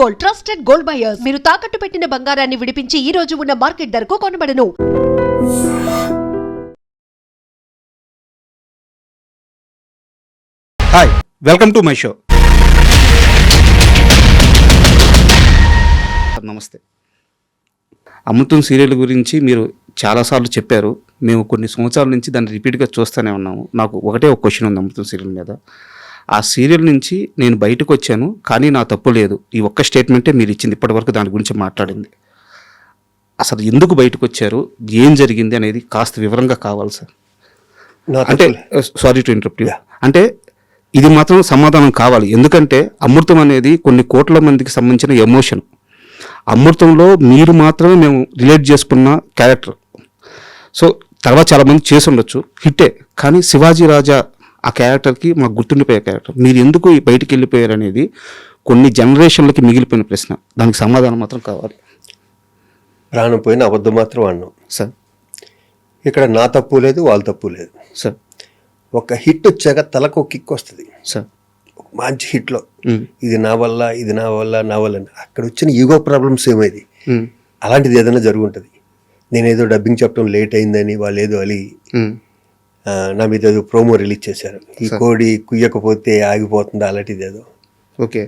Gold, trusted gold buyers. మీరు తాకట్టు పెట్టిన బంగారాన్ని విడిపించి ఈ రోజు ఉన్న మార్కెట్ ధరకు కొనబడను. Hi, welcome to my show. నమస్తే. అమృతం సీరియల్ గురించి మీరు చాలాసార్లు చెప్పారు. మేము కొన్ని సంవత్సరాల నుంచి దాన్ని రిపీట్గా చూస్తూనే ఉన్నాము. నాకు ఒకటే ఒక క్వశ్చన్ ఉంది అమృతం సీరియల్ మీద. ఆ సీరియల్ నుంచి నేను బయటకు వచ్చాను, కానీ నా తప్పు లేదు. ఈ ఒక్క స్టేట్మెంటే మీరు ఇచ్చింది ఇప్పటివరకు దాని గురించి మాట్లాడింది. అసలు ఎందుకు బయటకు వచ్చారు, ఏం జరిగింది అనేది కాస్త వివరంగా కావాలి సార్. అంటే సారీ టు ఇంటరప్ట్ యు. అంటే ఇది మాత్రం సమాధానం కావాలి. ఎందుకంటే అమృతం అనేది కొన్ని కోట్ల మందికి సంబంధించిన ఎమోషన్. అమృతంలో మీరు మాత్రమే మేము రిలేట్ చేసుకున్న క్యారెక్టర్. సో తర్వాత చాలామంది చేసి ఉండొచ్చు, హిట్టే. కానీ శివాజీ రాజా ఆ క్యారెక్టర్కి మాకు గుర్తుండిపోయే క్యారెక్టర్. మీరు ఎందుకు బయటికి వెళ్ళిపోయారు అనేది కొన్ని జనరేషన్లకి మిగిలిపోయిన ప్రశ్న. దానికి సమాధానం మాత్రం కావాలి. ప్రాణం పోయిన అబద్ధం మాత్రం అన్నాం సార్. ఇక్కడ నా తప్పు లేదు, వాళ్ళ తప్పు లేదు సార్. ఒక హిట్ వచ్చాక తలకు ఒక కిక్ వస్తుంది సార్. ఒక మంచి హిట్లో ఇది నా వల్ల, ఇది నా వల్ల, నా వల్ల అక్కడ వచ్చిన ఈగో ప్రాబ్లమ్స్ ఏమైంది, అలాంటిది ఏదైనా జరుగుంటుంది. నేనేదో డబ్బింగ్ చెప్పడం లేట్ అయిందని వాళ్ళు ఏదో అలి నా మీద ఏదో ప్రోమో రిలీజ్ చేశారు. ఈ కోడి కుయ్యకపోతే ఆగిపోతుందా అలాంటిది ఏదో. ఓకే.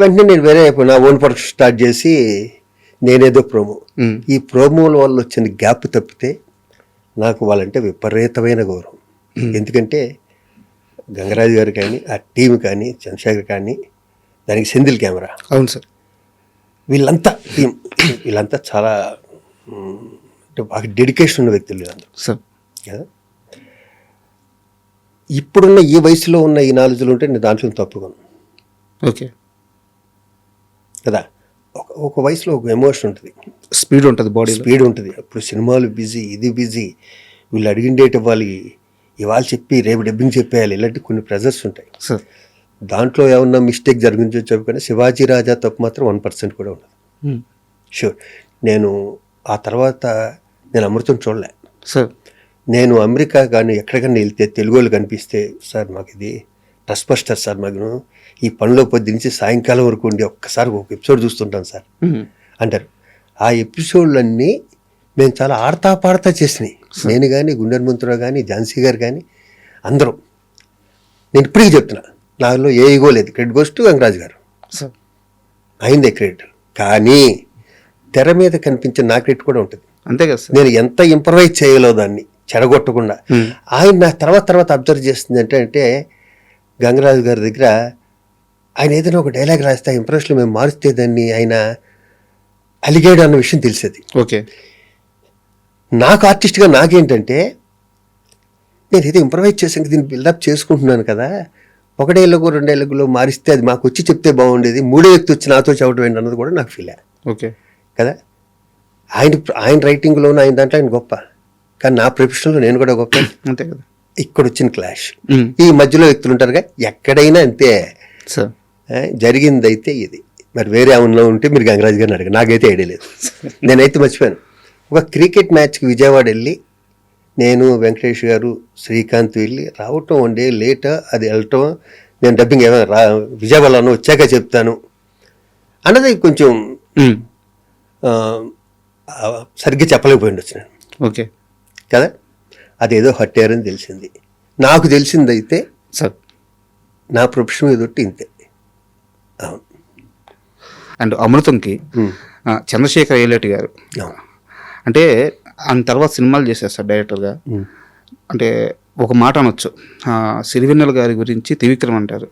వెంటనే నేను వేరే నా ఓన్ ప్రొడక్షన్ స్టార్ట్ చేసి నేనేదో ప్రోమో. ఈ ప్రోమోల వల్ల వచ్చిన గ్యాప్ తప్పితే నాకు వాళ్ళంటే విపరీతమైన గౌరవం. ఎందుకంటే గంగరాజు గారు కానీ, ఆ టీం కానీ, చంద్రశేఖర్ కానీ, దానికి సెంధిల్ కెమెరా, అవును సార్, వీళ్ళంతా టీం, వీళ్ళంతా చాలా బాగా డెడికేషన్ ఉన్న వ్యక్తులు వీళ్ళందరూ సార్. కదా. ఇప్పుడున్న ఈ వయసులో ఉన్న ఈ నాలెడ్జ్లు ఉంటే నేను దాంట్లో తప్పుకోను. ఓకే కదా. ఒక వయసులో ఒక ఎమోషన్ ఉంటుంది, స్పీడ్ ఉంటుంది, బాడీ స్పీడ్ ఉంటుంది. అప్పుడు సినిమాలు బిజీ, ఇది బిజీ, వీళ్ళు అడిగిన డేట్ ఇవ్వాలి, ఇవాళ చెప్పి రేపు డబ్బింగ్ చెప్పేయాలి, ఇలాంటి కొన్ని ప్రెజర్స్ ఉంటాయి సార్. దాంట్లో ఏమన్నా మిస్టేక్ జరిగించో చెప్పుకొని శివాజీ రాజా తప్పు మాత్రం 1% కూడా ఉండదు. షూర్. నేను ఆ తర్వాత నేను అమృతం చూడలే సార్. నేను అమెరికా కానీ ఎక్కడికన్నా వెళ్తే తెలుగు వాళ్ళు కనిపిస్తే, సార్ మాకు ఇది ట్రస్ట్ బస్టర్ సార్, మాకు ఈ పనిలో పొద్దునుంచి సాయంకాలం వరకు ఉండి ఒక్కసారి ఒక ఎపిసోడ్ చూస్తుంటాను సార్ అంటారు. ఆ ఎపిసోడ్లన్నీ మేము చాలా ఆడతా పాడతా చేసినాయి. నేను కానీ, గుండె హనుమంతరావు కానీ, ఝాన్సీ గారు కానీ అందరూ. నేను ఇప్పటికీ చెప్తున్నా, నాలో ఏ ఈగో లేదు. క్రెడిట్ గోస్ టు గంగరాజు గారు, అయిందే క్రెడిట్. కానీ తెర మీద కనిపించే నా క్రెడిట్ కూడా ఉంటుంది. అంతే కదా సార్. నేను ఎంత ఇంప్రవైజ్ చేయలో దాన్ని చెడగొట్టకుండా. ఆయన నా తర్వాత అబ్జర్వ్ చేస్తుంది అంటే గంగరాజు గారి దగ్గర ఆయన ఏదైనా ఒక డైలాగ్ రాస్తే ఇంప్రెషన్లో మేము మారుస్తే దాన్ని ఆయన అలిగాడు అన్న విషయం తెలిసేది. ఓకే. నాకు ఆర్టిస్ట్గా నాకేంటంటే, నేను ఏదో ఇంప్రవైజ్ చేసాక దీన్ని బిల్డప్ చేసుకుంటున్నాను కదా, ఒక డైలాగు 2 డైలాగులో మారిస్తే అది మాకు వచ్చి చెప్తే బాగుండేది, 3వ వ్యక్తి వచ్చి నాతో చెప్పడం ఏంటి అన్నది కూడా నాకు ఫీల్. ఓకే కదా. ఆయన రైటింగ్లోనూ ఆయన దాంట్లో ఆయన గొప్ప, కానీ నా ప్రొఫెషన్లో నేను కూడా గొప్ప. అంతే కదా. ఇక్కడ వచ్చిన క్లాష్, ఈ మధ్యలో వ్యక్తులు ఉంటారుగా, ఎక్కడైనా అంతే సార్. జరిగింది అయితే ఇది. మరి వేరే ఏమన్నా ఉంటే మీరు గంగరాజు గారిని అడగ, నాకైతే ఐడియా లేదు. నేనైతే మర్చిపోయాను. ఒక క్రికెట్ మ్యాచ్కి విజయవాడ వెళ్ళి నేను, వెంకటేష్ గారు, శ్రీకాంత్ వెళ్ళి రావటం 1 డే లేట్, అది వెళ్ళటం, నేను డబ్బింగ్ ఏమైనా విజయవాడలో వచ్చాక చెప్తాను అన్నది కొంచెం సరిగ్గా చెప్పలేకపోయి ఉండొచ్చు నేను. ఓకే కదా. అదేదో హర్ట్ అయ్యారని తెలిసింది. నాకు తెలిసిందైతే సార్, నా ప్రొఫెషన్ మీద ఒట్టి ఇంతే. అవును. అండ్ అమృతంకి చంద్రశేఖర్ ఏలేటి గారు అంటే ఆయన తర్వాత సినిమాలు చేశారు సార్ డైరెక్టర్గా. అంటే ఒక మాట అనొచ్చు, సిరివెన్నెల గారి గురించి త్రివిక్రమ్ అంటారు,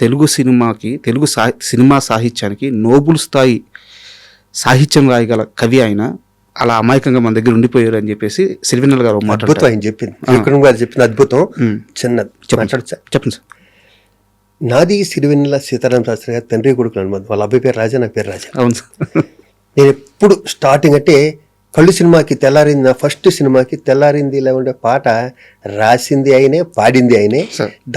తెలుగు సినిమాకి, తెలుగు సినిమా సాహిత్యానికి నోబుల్ స్థాయి సాహిత్యం రాయగల కవి ఆయన, అలా అమాయకంగా మన దగ్గర ఉండిపోయారు అని చెప్పేసి సిరివెన్నెల గారు మాట. అద్భుతం ఆయన చెప్పింది, విక్రమ్ గారు చెప్పిన అద్భుతం. చిన్నది చెప్పండి సార్. నాది సిరివెన్నెల సీతారామ శాస్త్రి గారు తండ్రి కొడుకులు అనుమతి. వాళ్ళ అబ్బాయి పేరు రాజా, నా పేరు రాజా. అవును సార్. నేను ఎప్పుడు స్టార్టింగ్ అంటే కళ్ళు సినిమాకి తెల్లారింది, నా ఫస్ట్ సినిమాకి తెల్లారింది ఇలా ఉండే పాట రాసింది ఆయనే, పాడింది ఆయనే.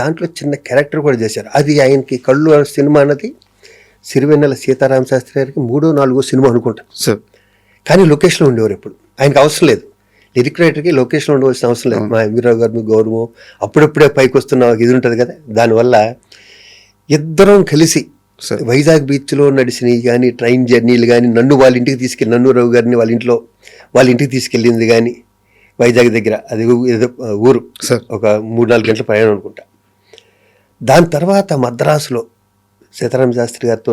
దాంట్లో చిన్న క్యారెక్టర్ కూడా చేశారు. అది ఆయనకి కళ్ళు సినిమా అన్నది సిరివెన్నెల సీతారామ శాస్త్రి గారికి 3వ 4వ సినిమా అనుకుంటా సార్. కానీ లొకేషన్లో ఉండేవారు ఎప్పుడు. ఆయనకు అవసరం లేదు, లిరిక్ రైటర్కి లొకేషన్లో ఉండవలసిన అవసరం లేదు. మా ఎంవీరావు గారు మీ గౌరవం అప్పుడప్పుడే పైకి వస్తున్న ఇది ఉంటుంది కదా, దానివల్ల ఇద్దరం కలిసి సార్. వైజాగ్ బీచ్లో నడిచినవి కానీ ట్రైన్ జర్నీలు కానీ నన్ను వాళ్ళ ఇంటికి తీసుకెళ్ళి నన్ను రావు గారిని వాళ్ళ ఇంటికి తీసుకెళ్ళింది కానీ వైజాగ్ దగ్గర అది ఏదో ఊరు సార్. ఒక 3-4 గంటల ప్రయాణం అనుకుంటా. దాని తర్వాత మద్రాసులో సీతారామ శాస్త్రి గారితో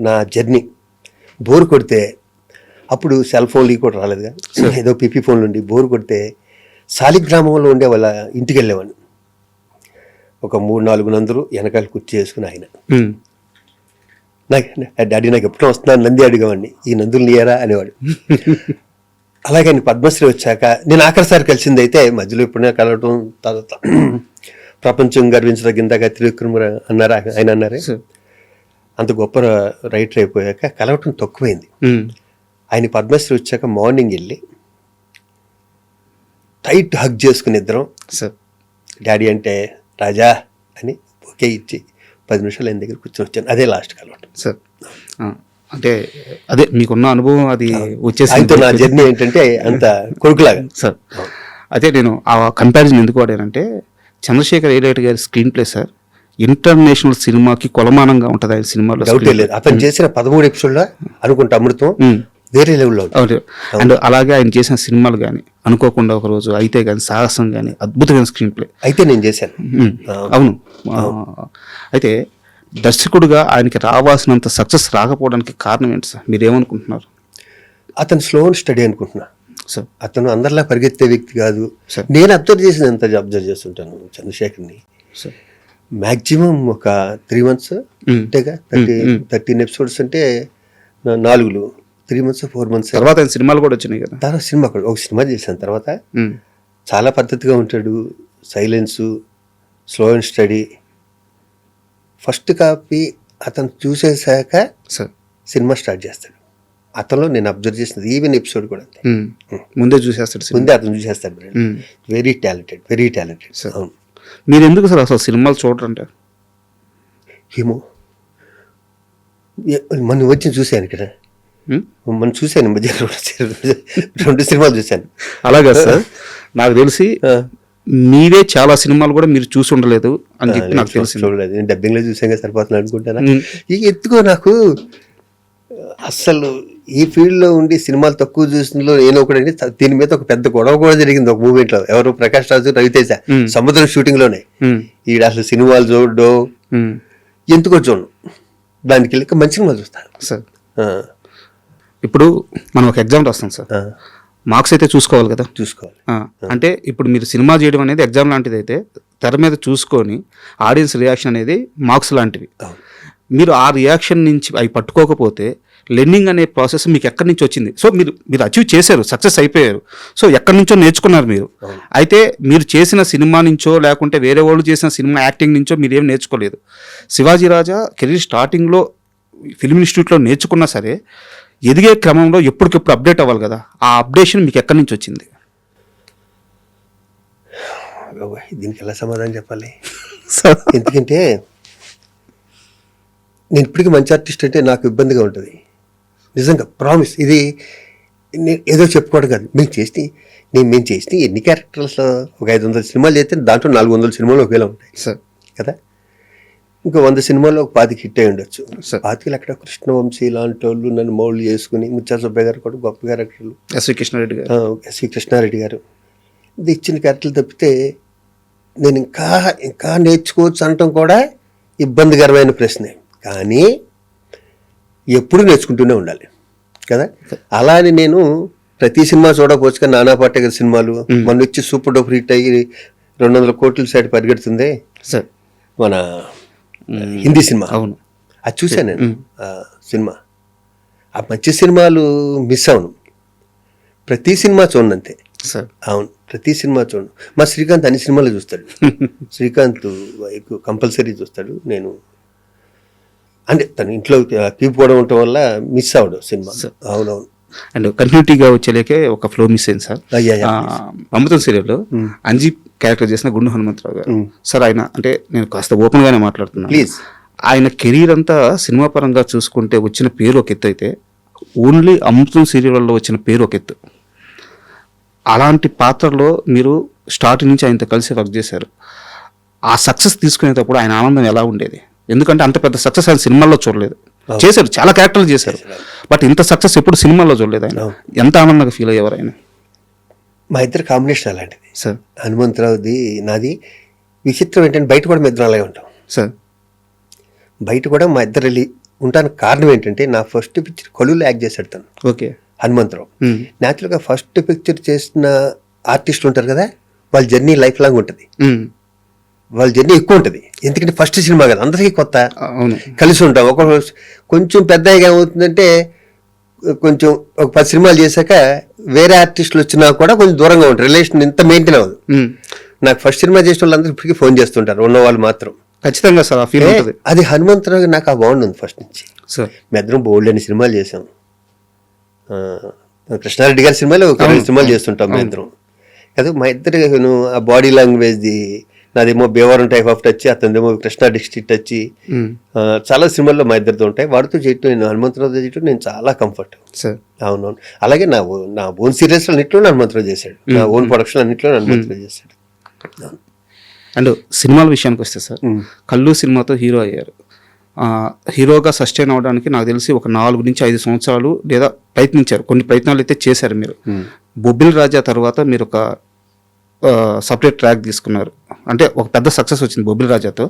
నా జర్నీ బోర్ కొడితే, అప్పుడు సెల్ ఫోన్లు కూడా రాలేదుగా, ఏదో పిపి ఫోన్లు ఉండి బోర్ కొడితే శాలిగ్రామంలో ఉండే వాళ్ళ ఇంటికి వెళ్ళేవాడిని. ఒక 3-4 నందులు వెనకాల కుర్చీ చేసుకుని ఆయన డాడీ నాకు ఎప్పుడో వస్తున్నాను నంది అడిగేవాడిని, ఈ నందులు నీయరా అనేవాడు. అలాగే పద్మశ్రీ వచ్చాక నేను ఆఖరిసారి కలిసింది అయితే మధ్యలో ఎప్పుడైనా కలవటం, తర్వాత ప్రపంచం గర్వించదగిందాక త్రివిక్రమ అన్నారా ఆయన అన్నారే, అంత గొప్ప రైటర్ అయిపోయాక కలవటం తక్కువైంది. ఆయన పద్మశ్రీ వచ్చాక మార్నింగ్ వెళ్ళి టైట్ హగ్ చేసుకుని ఇద్దరం డాడీ అంటే రాజా అని ఒకే ఇచ్చి 10 నిమిషాలు ఆయన దగ్గర కూర్చొని వచ్చాను. అదే లాస్ట్ కలవటం సార్. అంటే అదే మీకున్న అనుభవం అది వచ్చేసి ఆయనతో నా జర్నీ ఏంటంటే అంత కొడుకులాగా సార్. అదే నేను ఆ కంపారిజన్ ఎందుకు వాడానంటే చంద్రశేఖర్ ఏలేటి గారి స్క్రీన్ ప్లే సార్ ఇంటర్నేషనల్ సినిమాకి కొలమానంగా ఉంటుంది ఆయన సినిమాలో. డౌటే లేదు. అతను చేసిన 13 ఎపిసోడ్లో అనుకుంటా అమృతం వేరే లెవెల్లో. అండ్ అలాగే ఆయన చేసిన సినిమాలు కానీ అనుకోకుండా ఒక రోజు అయితే కానీ సాహసం కానీ అద్భుతమైన స్క్రీన్ ప్లే అయితే నేను చేశాను. అవును. అయితే దర్శకుడుగా ఆయనకి రావాల్సినంత సక్సెస్ రాకపోవడానికి కారణం ఏంటి సార్? మీరేమనుకుంటున్నారు? అతను స్లో అండ్ స్టడీ అనుకుంటున్నా సార్. అతను అందరిలా పరిగెత్తే వ్యక్తి కాదు. నేను అబ్జర్వ్ చేసిన ఎంత అబ్జర్వ్ చేస్తుంటాను చంద్రశేఖర్ని. మ్యాక్సిమం ఒక 3 months అంతేగా, 13 ఎపిసోడ్స్ అంటే 4 3 months 4 months తర్వాత ఆయన సినిమాలు కూడా వచ్చినాయి కదా. తర్వాత సినిమా కూడా ఒక సినిమా చేశాను. తర్వాత చాలా పద్ధతిగా ఉంటాడు, silence, slow and study. First copy అతను చూసేసాక సినిమా స్టార్ట్ చేస్తాడు. అతనిలో నేను అబ్జర్వ్ చేసినది ఈవెన్ ఎపిసోడ్ కూడా అంతే, ముందే చూసేస్తాడు, ముందే అతను చూసేస్తాడు. Very talented, very talented. అవును. మీరు ఎందుకు సార్ అసలు సినిమాలు చూడరంటే? ఏమో మనం వచ్చి చూశాను ఇక్కడ, మనం చూశాను మధ్య 2 సినిమాలు చూశాను. అలాగా సార్. నాకు తెలిసి మీరే చాలా సినిమాలు కూడా మీరు చూసి ఉండలేదు అని చెప్పి నాకు తెలిసి. చూడలేదు, నేను డబ్బింగ్లో చూసాక సరిపోతుంది అనుకుంటాను. ఇక ఎత్తుకో నాకు అస్సలు ఈ ఫీల్డ్లో ఉండి సినిమాలు తక్కువ చూసినలో నేను ఒకటి. దీని మీద ఒక పెద్ద గొడవ కూడా జరిగింది ఒక మూమెంట్లో. ఎవరు ప్రకాష్ రాజు, రవితేజ సముద్రం షూటింగ్లోనే. ఈడ అసలు సినిమాలు చూడడం ఎందుకో చూడను, దానికి వెళ్ళి మంచి సినిమాలు చూస్తాను సార్. ఇప్పుడు మనం ఒక ఎగ్జామ్ రాస్తాం సార్, మార్క్స్ అయితే చూసుకోవాలి కదా. చూసుకోవాలి. అంటే ఇప్పుడు మీరు సినిమా చేయడం అనేది ఎగ్జామ్ లాంటిది అయితే తెర మీద చూసుకొని ఆడియన్స్ రియాక్షన్ అనేది మార్క్స్ లాంటివి. మీరు ఆ రియాక్షన్ నుంచి అవి పట్టుకోకపోతే లెర్నింగ్ అనే ప్రాసెస్ మీకు ఎక్కడి నుంచి వచ్చింది? సో మీరు అచీవ్ చేశారు, సక్సెస్ అయిపోయారు. సో ఎక్కడి నుంచో నేర్చుకున్నారు మీరు. అయితే మీరు చేసిన సినిమా నుంచో లేకుంటే వేరే వాళ్ళు చేసిన సినిమా యాక్టింగ్ నుంచో మీరు ఏం నేర్చుకోలేదు. శివాజీ రాజా కెరీర్ స్టార్టింగ్లో ఫిల్మ్ ఇన్స్టిట్యూట్లో నేర్చుకున్నా సరే ఎదిగే క్రమంలో ఎప్పటికెప్పుడు అప్డేట్ అవ్వాలి కదా. ఆ అప్డేషన్ మీకు ఎక్కడి నుంచి వచ్చింది? దీనికి ఎలా సమాధానం చెప్పాలి? ఎందుకంటే నేను ఇప్పటికీ మంచి ఆర్టిస్ట్ అంటే నాకు ఇబ్బందిగా ఉంటుంది నిజంగా, ప్రామిస్. ఇది నేను ఏదో చెప్పుకోవడం కాదు. మేము చేసి ఎన్ని క్యారెక్టర్స్లో ఒక 500 సినిమాలు చేస్తే దాంట్లో 400 సినిమాలు ఒకేలా ఉంటాయి సార్ కదా. ఇంకా 100 సినిమాల్లో ఒక 25 హిట్ అయి ఉండొచ్చు. 25 అక్కడ కృష్ణవంశీ లాంటి వాళ్ళు నన్ను మౌల్డ్ చేసుకుని, ముత్యాల సుబ్బయ్య గారు కూడా గొప్ప క్యారెక్టర్లు, ఎస్వి కృష్ణారెడ్డి గారు ఇది ఇచ్చిన క్యారెక్టర్లు తప్పితే నేను ఇంకా నేర్చుకోవచ్చు అనటం కూడా ఇబ్బందికరమైన ప్రశ్నే. కానీ ఎప్పుడు నేర్చుకుంటూనే ఉండాలి కదా. అలా అని నేను ప్రతి సినిమా చూడకపోవచ్చు కానీ నానా పాటేకర్ సినిమాలు మొన్న వచ్చి సూపర్ డూపర్ హిట్ అయ్యి 200 కోట్ల సైడ్ పరిగెడుతుంది సార్ మన హిందీ సినిమా. అవును, అది చూశాను నేను. సినిమా ఆ మంచి సినిమాలు మిస్ అవును, ప్రతి సినిమా చూడండి అంతే సార్. అవును, ప్రతి సినిమా చూడండి. మా శ్రీకాంత్ అన్ని సినిమాలు చూస్తాడు. శ్రీకాంత్ కంపల్సరీ చూస్తాడు. నేను అంటే తన ఇంట్లో కీపుకోవడం ఉండటం వల్ల మిస్ అవడం సినిమా. అవునవును. అండ్ కంటిన్యూటీగా వచ్చేలేకే ఒక ఫ్లో మిస్ అయింది సార్. అమృతం సీరియల్లో అంజీ క్యారెక్టర్ చేసిన గుండు హనుమంతరావు గారు సార్. ఆయన అంటే నేను కాస్త ఓపెన్ గానే మాట్లాడుతున్నాను ప్లీజ్. ఆయన కెరీర్ అంతా సినిమా పరంగా చూసుకుంటే వచ్చిన పేరు ఒక ఎత్తు అయితే ఓన్లీ అమృతం సీరియల్లో వచ్చిన పేరు ఒక ఎత్తు. అలాంటి పాత్రలో మీరు స్టార్టింగ్ నుంచి ఆయనతో కలిసి వర్క్ చేశారు. ఆ సక్సెస్ తీసుకునేటప్పుడు ఆయన ఆనందం ఎలా ఉండేది? ఎందుకంటే అంత పెద్ద సక్సెస్ ఆయన సినిమాల్లో చూడలేదు. చేశారు, చాలా క్యారెక్టర్లు చేశారు, బట్ ఇంత సక్సెస్ ఎప్పుడు సినిమాల్లో చూడలేదు ఆయన. ఎంత ఆనందంగా ఫీల్ అయ్యేవారు ఆయన. మా ఇద్దరు కాంబినేషన్ అలాంటిది సార్. హనుమంతరావుది నాది. విచిత్రం ఏంటంటే బయట కూడా మా ఇద్దరం అలాగే ఉంటాం సార్. బయట కూడా మా ఇద్దరు వెళ్ళి ఉంటానికి కారణం ఏంటంటే నా ఫస్ట్ పిక్చర్ కొలువులో యాక్ట్ చేశాడు తను, ఓకే, హనుమంతరావు. న్యాచురల్గా ఫస్ట్ పిక్చర్ చేసిన ఆర్టిస్టులు ఉంటారు కదా, వాళ్ళ జర్నీ లైఫ్ లాంగ్ ఉంటుంది, వాళ్ళ జర్నీ ఎక్కువ ఉంటుంది. ఎందుకంటే ఫస్ట్ సినిమా కదా, అందరికీ కొత్త, కలిసి ఉంటాం. ఒక కొంచెం పెద్దగా ఏమవుతుందంటే కొంచెం ఒక 10 సినిమాలు చేశాక వేరే ఆర్టిస్టులు వచ్చినా కూడా కొంచెం దూరంగా ఉంటారు, రిలేషన్ ఇంత మెయింటైన్ అవ్వదు. నాకు ఫస్ట్ సినిమా చేసిన వాళ్ళందరూ ఇప్పటికీ ఫోన్ చేస్తుంటారు, ఉన్న వాళ్ళు మాత్రం. ఖచ్చితంగా సార్, అది హనుమంతరావు నాకు ఆ బాండ్ ఉంది ఫస్ట్ నుంచి. మీ ఇద్దరం బోల్డ్ అని సినిమాలు చేసాం. కృష్ణారెడ్డి గారి సినిమాలు 2 సినిమాలు చేస్తుంటాం మీ ఇద్దరం కదా. మా ఇద్దరు ఆ బాడీ లాంగ్వేజ్ది, నాదేమో భీమవరం టైప్ ఆఫ్ టచ్, అతనిదేమో కృష్ణా డిస్ట్రిక్ట్ టచ్, చాలా సినిమాల్లో మా ఇద్దరితో ఉంటాయి. వాడితో చేయటం, నేను హనుమంతరావు చేయటం నేను చాలా కంఫర్ట్. అవునవును. అలాగే నా ఓన్ సీరియల్స్ అన్నింటిలో హనుమంతరావు చేశాడు, నా ఓన్ ప్రొడక్షన్ అన్నింటిలో హనుమంతరావు చేశాడు. అండ్ సినిమాల విషయానికి వస్తే సార్, కల్లు సినిమాతో హీరో అయ్యారు. హీరోగా సస్టైన్ అవ్వడానికి నాకు తెలిసి ఒక 4 నుంచి 5 సంవత్సరాలు లేదా ప్రయత్నించారు, కొన్ని ప్రయత్నాలు అయితే చేశారు మీరు. బొబ్బిల్ రాజా తర్వాత మీరు ఒక సపరేట్ ట్రాక్ తీసుకున్నారు, అంటే ఒక పెద్ద సక్సెస్ వచ్చింది బొబ్బిల్ రాజాతో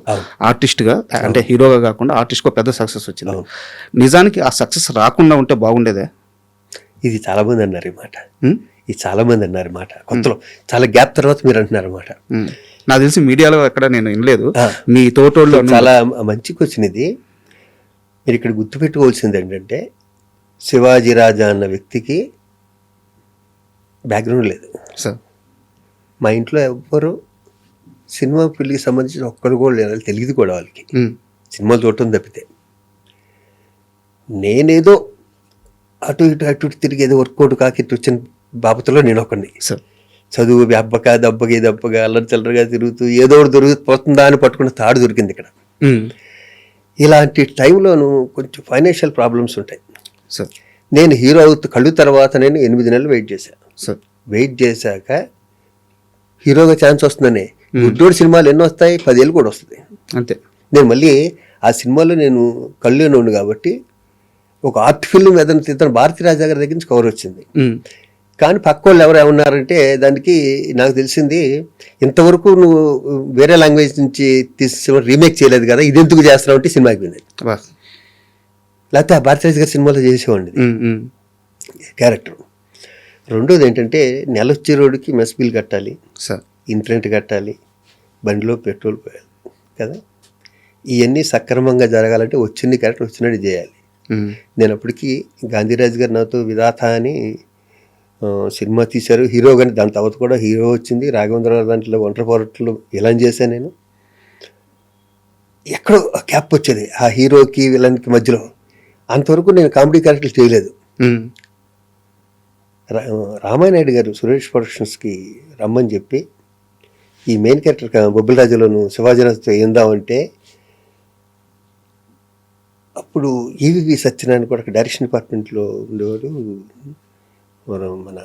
ఆర్టిస్ట్గా, అంటే హీరోగా కాకుండా ఆర్టిస్ట్గా పెద్ద సక్సెస్ వచ్చింది. నిజానికి ఆ సక్సెస్ రాకుండా ఉంటే బాగుండేదే. ఇది చాలా మంది అన్నారు ఈ మాట, ఇది చాలా మంది అన్నారు మాట, కొత్తలో చాలా గ్యాప్ తర్వాత మీరు అంటున్నారు అన్నమాట. నాకు తెలిసి మీడియాలో ఎక్కడ నేను వినలేదు, మీ తోటోళ్ళు చాలా మంచి క్వశ్చన్ ఇది. మీరు ఇక్కడ గుర్తుపెట్టుకోవాల్సింది ఏంటంటే, శివాజీ రాజా అన్న వ్యక్తికి బ్యాక్గ్రౌండ్ లేదు సార్. మా ఇంట్లో ఎవ్వరు సినిమా ఫీల్డ్కి సంబంధించిన ఒక్కరు కూడా లేదు, తెలియదు కూడా వాళ్ళకి, సినిమాలు చూడటం తప్పితే. నేనేదో అటు ఇటు తిరిగి ఏదో వర్కౌట్ కాకిట్టు వచ్చిన బాబతులో నేను ఒకరిని. చదువు అబ్బక దబ్బగా అల్లరి చిల్లరగా తిరుగుతూ ఏదో ఒకటి దొరికిపోతుందా అని పట్టుకున్న తాడు దొరికింది ఇక్కడ. ఇలాంటి టైంలోనూ కొంచెం ఫైనాన్షియల్ ప్రాబ్లమ్స్ ఉంటాయి. నేను హీరో కళ్ళు తర్వాత నేను 8 నెలలు వెయిట్ చేశాను. వెయిట్ చేశాక హీరోగా ఛాన్స్ వస్తుందని, గుడ్డోడి సినిమాలు ఎన్నో వస్తాయి, 10 ఏళ్ళు కూడా వస్తుంది అంతే. నేను మళ్ళీ ఆ సినిమాలో నేను కళ్ళునే ఉండు కాబట్టి ఒక ఆర్ట్ ఫిల్మ్ ఏదైనా తీద్దాను, భారతీ రాజా గారి దగ్గర నుంచి కవర్ వచ్చింది. కానీ పక్క వాళ్ళు ఎవరు ఏమన్నారంటే, దానికి నాకు తెలిసింది, ఇంతవరకు నువ్వు వేరే లాంగ్వేజ్ నుంచి తీసి రీమేక్ చేయలేదు కదా, ఇది ఎందుకు చేస్తున్నావు అంటే సినిమాకి వినేది. లేకపోతే ఆ భారతీ రాజా గారి సినిమాలో చేసేవాడిని క్యారెక్టర్. రెండోది ఏంటంటే, నెలొచ్చే రోడ్డుకి మెస్ బిల్ కట్టాలి, ఇంటర్నెట్ కట్టాలి, బండిలో పెట్రోల్ పోయాలి కదా. ఇవన్నీ సక్రమంగా జరగాలంటే వచ్చింది క్యారెక్టర్ వచ్చినట్టు చేయాలి. నేను అప్పటికి గాంధీరాజు గారు నాతో విధాత అని సినిమా తీశారు, హీరో కానీ దాని తర్వాత కూడా హీరో వచ్చింది. రాఘవేంద్రరావు దాంట్లో ఒంటరి పోరాటంలో విలన్ చేశాను నేను. ఎక్కడో క్యాప్ వచ్చేది ఆ హీరోకి విలన్కి మధ్యలో. అంతవరకు నేను కామెడీ క్యారెక్టర్లు చేయలేదు. రామానాయుడు గారు సురేష్ ప్రొడక్షన్స్కి రమ్మని చెప్పి, ఈ మెయిన్ క్యారెక్టర్ బొబ్బిల్ రాజులోను శివాజీరాజుతో ఏందామంటే, అప్పుడు ఈవివి సత్యనారాయణ కూడా డైరెక్షన్ డిపార్ట్మెంట్లో ఉండేవాడు, మన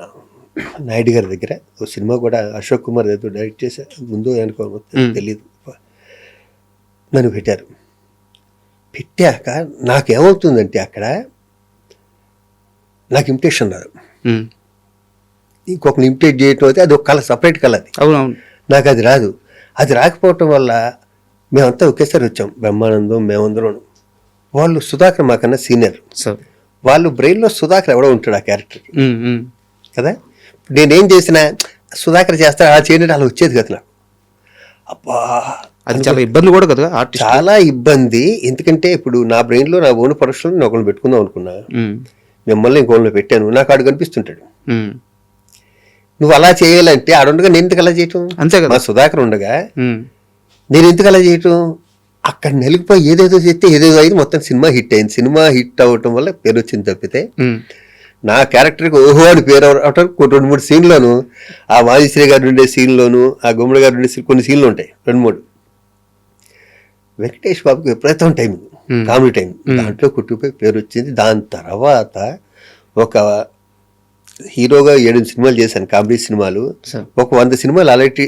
నాయుడు గారి దగ్గర. ఓ సినిమా కూడా అశోక్ కుమార్ ఏదో డైరెక్ట్ చేశా, ముందు అనుకో తెలియదు. నన్ను పెట్టారు. పెట్టాక నాకేమవుతుందంటే, అక్కడ నాకు ఇమిటేషన్ రాదు, ఇంకొకరిని ఇమిటేట్ చేయటం అయితే అది ఒక కళ, సపరేట్ కళ అది. నాకు అది రాదు. అది రాకపోవటం వల్ల మేమంతా ఒకేసారి వచ్చాం, బ్రహ్మానందం మేమందరం. వాళ్ళు సుధాకర్ మాకన్నా సీనియర్, వాళ్ళు బ్రెయిన్లో సుధాకర్ ఎవడో ఉంటాడు ఆ క్యారెక్టర్ కదా. నేనేం చేసినా సుధాకర్ చేస్తాడు, అలా చేయడం అలా వచ్చేది కదా నాకు. అబ్బా, అది చాలా ఇబ్బంది కూడా కదా, చాలా ఇబ్బంది. ఎందుకంటే ఇప్పుడు నా బ్రెయిన్లో నా ఓన్ పరీక్షలో నేను ఒకరిని పెట్టుకుందాం అనుకున్నా, మిమ్మల్ని ఇంకోళ్ళని పెట్టాను, నాకు ఆడు కనిపిస్తుంటాడు. నువ్వు అలా చేయాలంటే ఆడుండగా నేను ఎందుకు అలా చేయటం, అంతే కదా. మా సుధాకర్ ఉండగా నేను ఎందుకు అలా చేయటం, అక్కడ నలిగిపోయి ఏదేదో చేస్తే ఏదేదో అయింది, మొత్తం సినిమా హిట్ అయింది. సినిమా హిట్ అవ్వటం వల్ల పేరు వచ్చింది తప్పితే నా క్యారెక్టర్కి ఓహో అని పేరు అవటం 2-3 సీన్లోను, ఆ మాజీశ్రీ గారు ఉండే సీన్లోను, ఆ గుమ్మడి గారు ఉండే కొన్ని సీన్లు ఉంటాయి 2-3. వెంకటేష్ బాబుకి విపరీతం టైం, కామెడీ టైం, దాంట్లో కుట్టుపోయి పేరు వచ్చింది. దాని తర్వాత ఒక హీరోగా 7 సినిమాలు చేశాను, కామెడీ సినిమాలు. ఒక 100 సినిమాలు అలాంటి,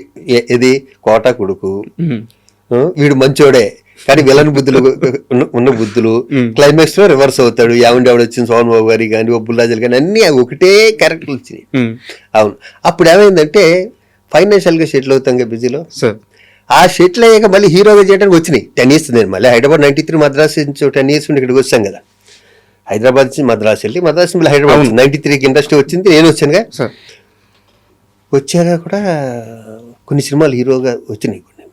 ఇది కోటా కొడుకు, వీడు మంచోడే, కానీ విలన్ బుద్ధులు ఉన్న బుద్ధులు క్లైమాక్స్ లో రివర్స్ అవుతాడు. ఎవడు వచ్చింది సోహన్ బాబు గారి కానీ బొబ్బుల్రాజులు కానీ అన్ని ఒకటే క్యారెక్టర్లు వచ్చినాయి. అవును, అప్పుడు ఏమైందంటే ఫైనాన్షియల్ గా సెటిల్ అవుతాం కదా బిజీలో. ఆ సెటిల్ అయ్యాక మళ్ళీ హీరోగా చేయడానికి వచ్చినాయి 10 years. నేను మళ్ళీ హైదరాబాద్ 93 మద్రాసు నుంచి 10 years నుండి ఇక్కడికి వచ్చాం కదా. హైదరాబాద్ నుంచి మద్రాసు వెళ్ళి మద్రాసు మళ్ళీ హైదరాబాద్ 93కి ఇండస్ట్రీ వచ్చింది, నేను వచ్చానుగా. వచ్చాక కూడా కొన్ని సినిమాలు హీరోగా వచ్చినాయి. కొన్ని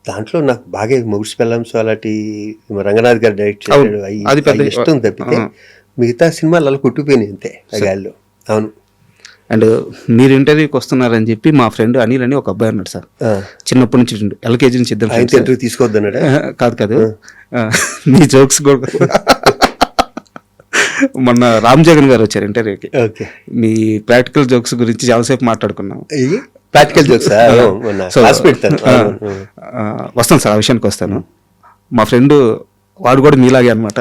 దాంట్లో నాకు బాగా మొగుడ్స్ పెళ్ళంస్ అలాంటి రంగనాథ్ గారు డైరెక్ట్ చేశాడు, అవి ఇష్టం తప్పితే మిగతా సినిమాలు అలా కుట్టిపోయినాయి అంతే ఆ గాల్లో. అవును. అండ్ మీరు ఇంటర్వ్యూకి వస్తున్నారని చెప్పి మా ఫ్రెండ్ అనిల్ అని ఒక అబ్బాయి అన్నాడు సార్. చిన్నప్పటి నుంచి LKG నుంచి ఇద్దరు తీసుకోవద్దన్నాడు. కాదు మీ జోక్స్ కూడా మొన్న రామ్ జగన్ గారు వచ్చారు ఇంటర్వ్యూకి. మీ ప్రాక్టికల్ జోక్స్ గురించి చాలాసేపు మాట్లాడుకున్నాం. ప్రాక్టికల్ జోక్స్ వస్తాను సార్, ఆ విషయానికి వస్తాను. మా ఫ్రెండ్ వాడు కూడా మీలాగే అనమాట.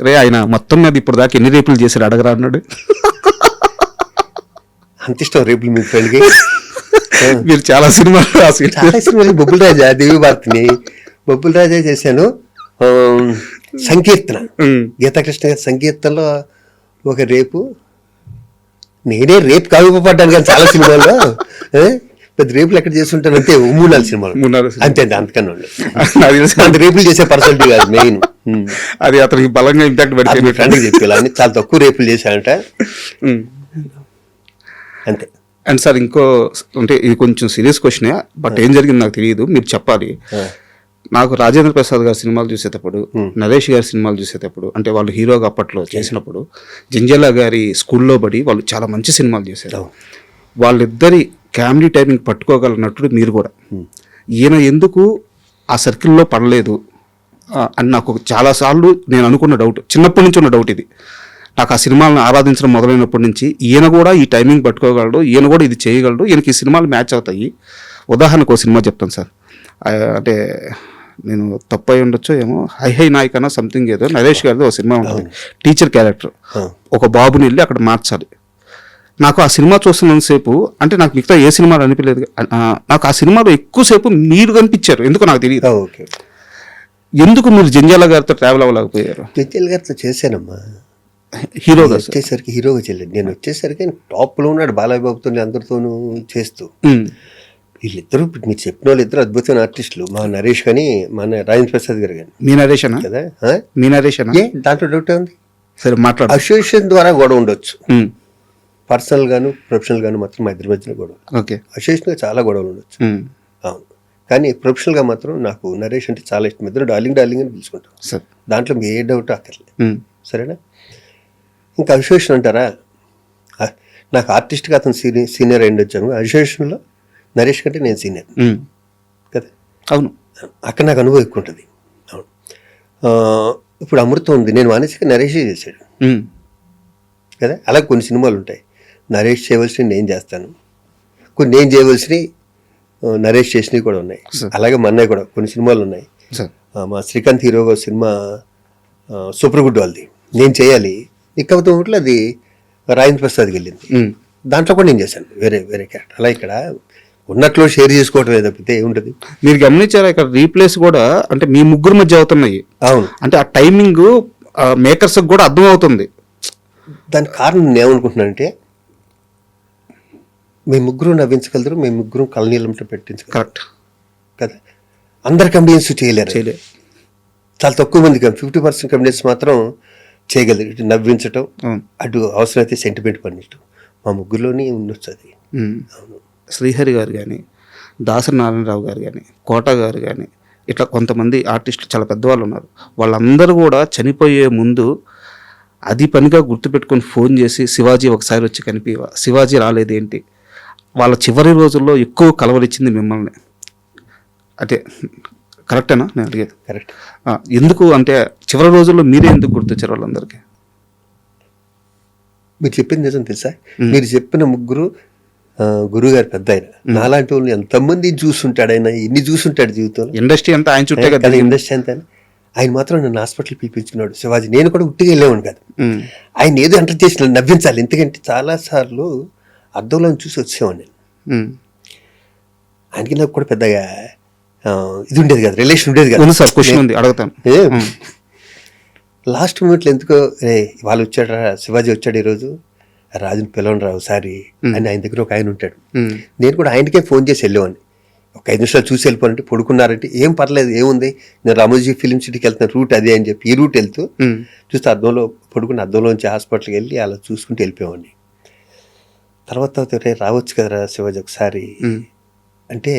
రే ఆయన మొత్తం మీద ఇప్పుడు దాకా ఎన్ని రేపులు చేశాడు అడగరా అన్నాడు. అంత ఇష్టం రేపులు మీ ఫ్రెండ్కి? మీరు చాలా సినిమాలు బొబ్బుల్ రాజా, దేవి భారతిని బొబ్బుల్ రాజా చేశాను. సంకీర్తన, గీతాకృష్ణ గారి సంకీర్తనలో ఒక రేపు, నేనే రేపు కావిపడ్డాను కానీ చాలా సినిమాల్లో పెద్ద రేపులు ఎక్కడ చేస్తుంటాను అంతే 3-4 సినిమాలు అంతే. అంతకన్నా అంత రేపులు చేసే పర్సనాలిటీ కాదు మెయిన్. అది అతనికి బలంగా ఇంపాక్ట్ పెట్టి ఫ్రెండ్కి చెప్పి చాలా తక్కువ రేపులు చేశానంట అంతే. అండ్ సార్ ఇంకో అంటే ఇది కొంచెం సీరియస్ క్వశ్చనే, బట్ ఏం జరిగింది నాకు తెలియదు, మీరు చెప్పాలి. నాకు రాజేంద్ర ప్రసాద్ గారి సినిమాలు చూసేటప్పుడు, నరేష్ గారి సినిమాలు చూసేటప్పుడు, అంటే వాళ్ళు హీరోగా అప్పట్లో చేసినప్పుడు జంజాల గారి స్కూల్లో పడి వాళ్ళు చాలా మంచి సినిమాలు చేశారు. వాళ్ళిద్దరి కామెడీ టైమింగ్ పట్టుకోగలనట్టు మీరు కూడా. ఈయన ఎందుకు ఆ సర్కిల్లో పడలేదు అని నాకు చాలాసార్లు నేను అనుకున్న డౌట్, చిన్నప్పటి నుంచి ఉన్న డౌట్ ఇది. నాకు ఆ సినిమాలను ఆరాధించడం మొదలైనప్పటి నుంచి ఈయన కూడా ఈ టైమింగ్ పట్టుకోగలడు, ఈయన కూడా ఇది చేయగలడు, ఈయనకి ఈ సినిమాలు మ్యాచ్ అవుతాయి. ఉదాహరణకు ఒక సినిమా చెప్తాను సార్, అంటే నేను తప్పు అయి ఉండొచ్చు ఏమో, హై నాయకనా సంథింగ్ ఏదో నరేష్ గారిది ఒక సినిమా ఉంటుంది, టీచర్ క్యారెక్టర్. ఒక బాబుని వెళ్ళి అక్కడ మార్చాలి. నాకు ఆ సినిమా చూస్తున్నంతసేపు, అంటే నాకు మిగతా ఏ సినిమాలు అనిపించలేదు, నాకు ఆ సినిమాలో ఎక్కువసేపు మీరు కనిపించారు, ఎందుకు నాకు తెలియదు. ఎందుకు మీరు జంజాల గారితో ట్రావెల్ అవ్వలేకపోయారు? జంజాల గారితో చేశానమ్మా హీరోగా. వచ్చేసరికి హీరోగా చేయలేదు, నేను వచ్చేసరికి టాప్లో ఉన్నాడు బాలయ్య బాబుతో అందరితోనూ చేస్తూ. వీళ్ళిద్దరూ మీరు చెప్పిన వాళ్ళు ఇద్దరు అద్భుతమైన ఆర్టిస్టులు, మా నరేష్ కానీ మన రాజేంద్ర ప్రసాద్ గారు కానీ. మీ నరేష్ కదా? మీ నరేష్ దాంట్లో డౌట్ ఉంది. సరే మాట్లాడు. అసోసియేషన్ ద్వారా గొడవ ఉండొచ్చు, పర్సనల్ గాను ప్రొఫెషనల్ గాను మాత్రం మా ఇద్దరి మధ్యన గొడవ. అసోసియేషన్ గా చాలా గొడవలు ఉండొచ్చు, అవును. కానీ ప్రొఫెషనల్ గా మాత్రం నాకు నరేష్ అంటే చాలా ఇష్టం. ఇద్దరు డార్లింగ్ డార్లింగ్ అని పిలుచుకుంటాం, దాంట్లో ఏ డౌట్ అక్కర్లేదు. సరేనా? ఇంకా అసోసియేషన్ అంటారా, నాకు ఆర్టిస్ట్గా అతను సీనియర్ అయ్యి వచ్చాను, అసోసియేషన్లో నరేష్ కంటే నేను సీనియర్ కదా. అవును, అక్కడ నాకు అనుభవం ఎక్కువ ఉంటుంది. అవును. ఇప్పుడు అమృతం ఉంది, నేను మానేసి నరేషే చేశాడు కదా. అలాగే కొన్ని సినిమాలు ఉంటాయి, నరేష్ చేయవలసినవి నేను చేస్తాను, కొన్ని నేను చేయవలసినవి నరేష్ చేసినవి కూడా ఉన్నాయి. అలాగే మా అన్నయ్య కూడా కొన్ని సినిమాలు ఉన్నాయి. మా శ్రీకాంత్ హీరోగా సినిమా సూపర్ గుడ్ వాళ్ళది నేను చేయాలి, ఇకపోతే ఒకటి అది రాజేంద్ర ప్రసాద్కి వెళ్ళింది, దాంట్లో కూడా నేను చేశాను వేరే వేరే క్యారెక్టర్. అలా ఇక్కడ ఉన్నట్లు షేర్ చేసుకోవటం తప్పితే ఏముంటుంది. మీరు గమనించారా ఇక్కడ రీప్లేస్ కూడా అంటే మీ ముగ్గురు మధ్య అవుతున్నాయి. అవును, అంటే ఆ టైమింగ్ మేకర్స్ కూడా అర్థం అవుతుంది. దానికి కారణం నేను ఏమనుకుంటున్నానంటే, మేము ముగ్గురు నవ్వించగలరు, మేము ముగ్గురు కళ్ళనీళ్ళంటే పెట్టించగలరు. కరెక్ట్ కదా. అందరు కమెడియన్స్ చేయలేరు, చాలా తక్కువ మంది 50% కమెడియన్స్ మాత్రం చేయగలరు. ఇటు నవ్వించటం, అటు అవసరమైతే సెంటిమెంట్ పండించడం, మా ముగ్గురులోనే ఉండొచ్చు అది. అవును. శ్రీహరి గారు కానీ, దాసరి నారాయణరావు గారు కానీ, కోట గారు కానీ, ఇట్లా కొంతమంది ఆర్టిస్టులు చాలా పెద్దవాళ్ళు ఉన్నారు. వాళ్ళందరూ కూడా చనిపోయే ముందు అది పనిగా గుర్తుపెట్టుకొని ఫోన్ చేసి శివాజీ ఒకసారి వచ్చి కనిపివా, శివాజీ రాలేదేంటి, వాళ్ళ చివరి రోజుల్లో ఎక్కువ కలవరిచ్చింది మిమ్మల్ని. అంటే కరెక్టేనా నేను అడిగేది? కరెక్ట్. ఎందుకు అంటే చివరి రోజుల్లో మీరే ఎందుకు గుర్తొచ్చారు వాళ్ళందరికీ? మీరు చెప్పింది నిజం తెలుసా? మీరు చెప్పిన ముగ్గురు గురువుగారు పెద్ద ఆయన, నాలాంటి వాళ్ళు ఎంతమంది చూస్తుంటాడు, ఆయన ఎన్ని చూస్తుంటాడు జీవితంలో. ఇండస్ట్రీ అంతా ఆయన చుట్టే కదా, ఇండస్ట్రీ అంతా. ఆయన మాత్రం నన్ను హాస్పిటల్ పిలిపించుకున్నాడు శివాజీ. నేను కూడా ఉట్టిగా వెళ్ళేవాడు కాదు, ఆయన ఏదో ఎంటర్ చేసిన నవ్వించాలి. ఎందుకంటే చాలాసార్లు అద్దంలో చూసి వచ్చేవాడు నేను. ఆయనకి నాకు కూడా పెద్దగా ఇది ఉండేది కదా, రిలేషన్ ఉండేది కదా. ఉంది సార్, క్వశ్చన్ ఉంది, అడుగుతాను. లాస్ట్ మూమెంట్లో ఎందుకో వాళ్ళు వచ్చాడు, శివాజీ వచ్చాడు ఈరోజు, రాజుని పిలవని రావు సారి అని ఆయన దగ్గర ఒక ఆయన ఉంటాడు. నేను కూడా ఆయనకే ఫోన్ చేసి వెళ్ళేవాడిని, ఒక 5 నిమిషాలు చూసి వెళ్ళిపోనంటే పడుకున్నారంటే ఏం పర్లేదు, ఏముంది, నేను రామోజీ ఫిలిం సిటీకి వెళ్తున్న రూట్ అదే అని చెప్పి ఈ రూట్ వెళ్తూ చూస్తే అద్దంలో పడుకుని అద్దంలోంచి హాస్పిటల్కి వెళ్ళి అలా చూసుకుంటూ వెళ్ళిపోయేవాడిని. తర్వాత రావచ్చు కదరా శివాజీ ఒకసారి అంటే,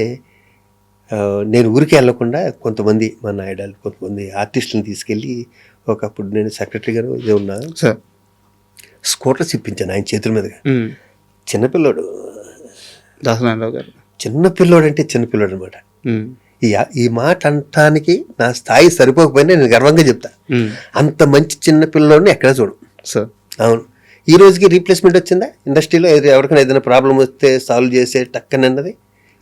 నేను ఊరికే వెళ్ళకుండా కొంతమంది మన ఐడాల్ కొంతమంది ఆర్టిస్టులను తీసుకెళ్ళి, ఒకప్పుడు నేను సెక్రటరీ గారు ఇదే ఉన్నా స్కూటర్స్ ఇప్పించాను ఆయన చేతుల మీదుగా. చిన్నపిల్లోడు దాసనారాయణరావు గారు, చిన్నపిల్లోడు అంటే చిన్నపిల్లోడు అనమాట. ఈ మాట అంటానికి నా స్థాయి సరిపోకపోయినా నేను గర్వంగా చెప్తా, అంత మంచి చిన్నపిల్లోడిని ఎక్కడ చూడు సార్. అవును, ఈ రోజుకి రీప్లేస్మెంట్ వచ్చిందా ఇండస్ట్రీలో? ఎవరికైనా ఏదైనా ప్రాబ్లం వస్తే సాల్వ్ చేసే టక్కని అన్నది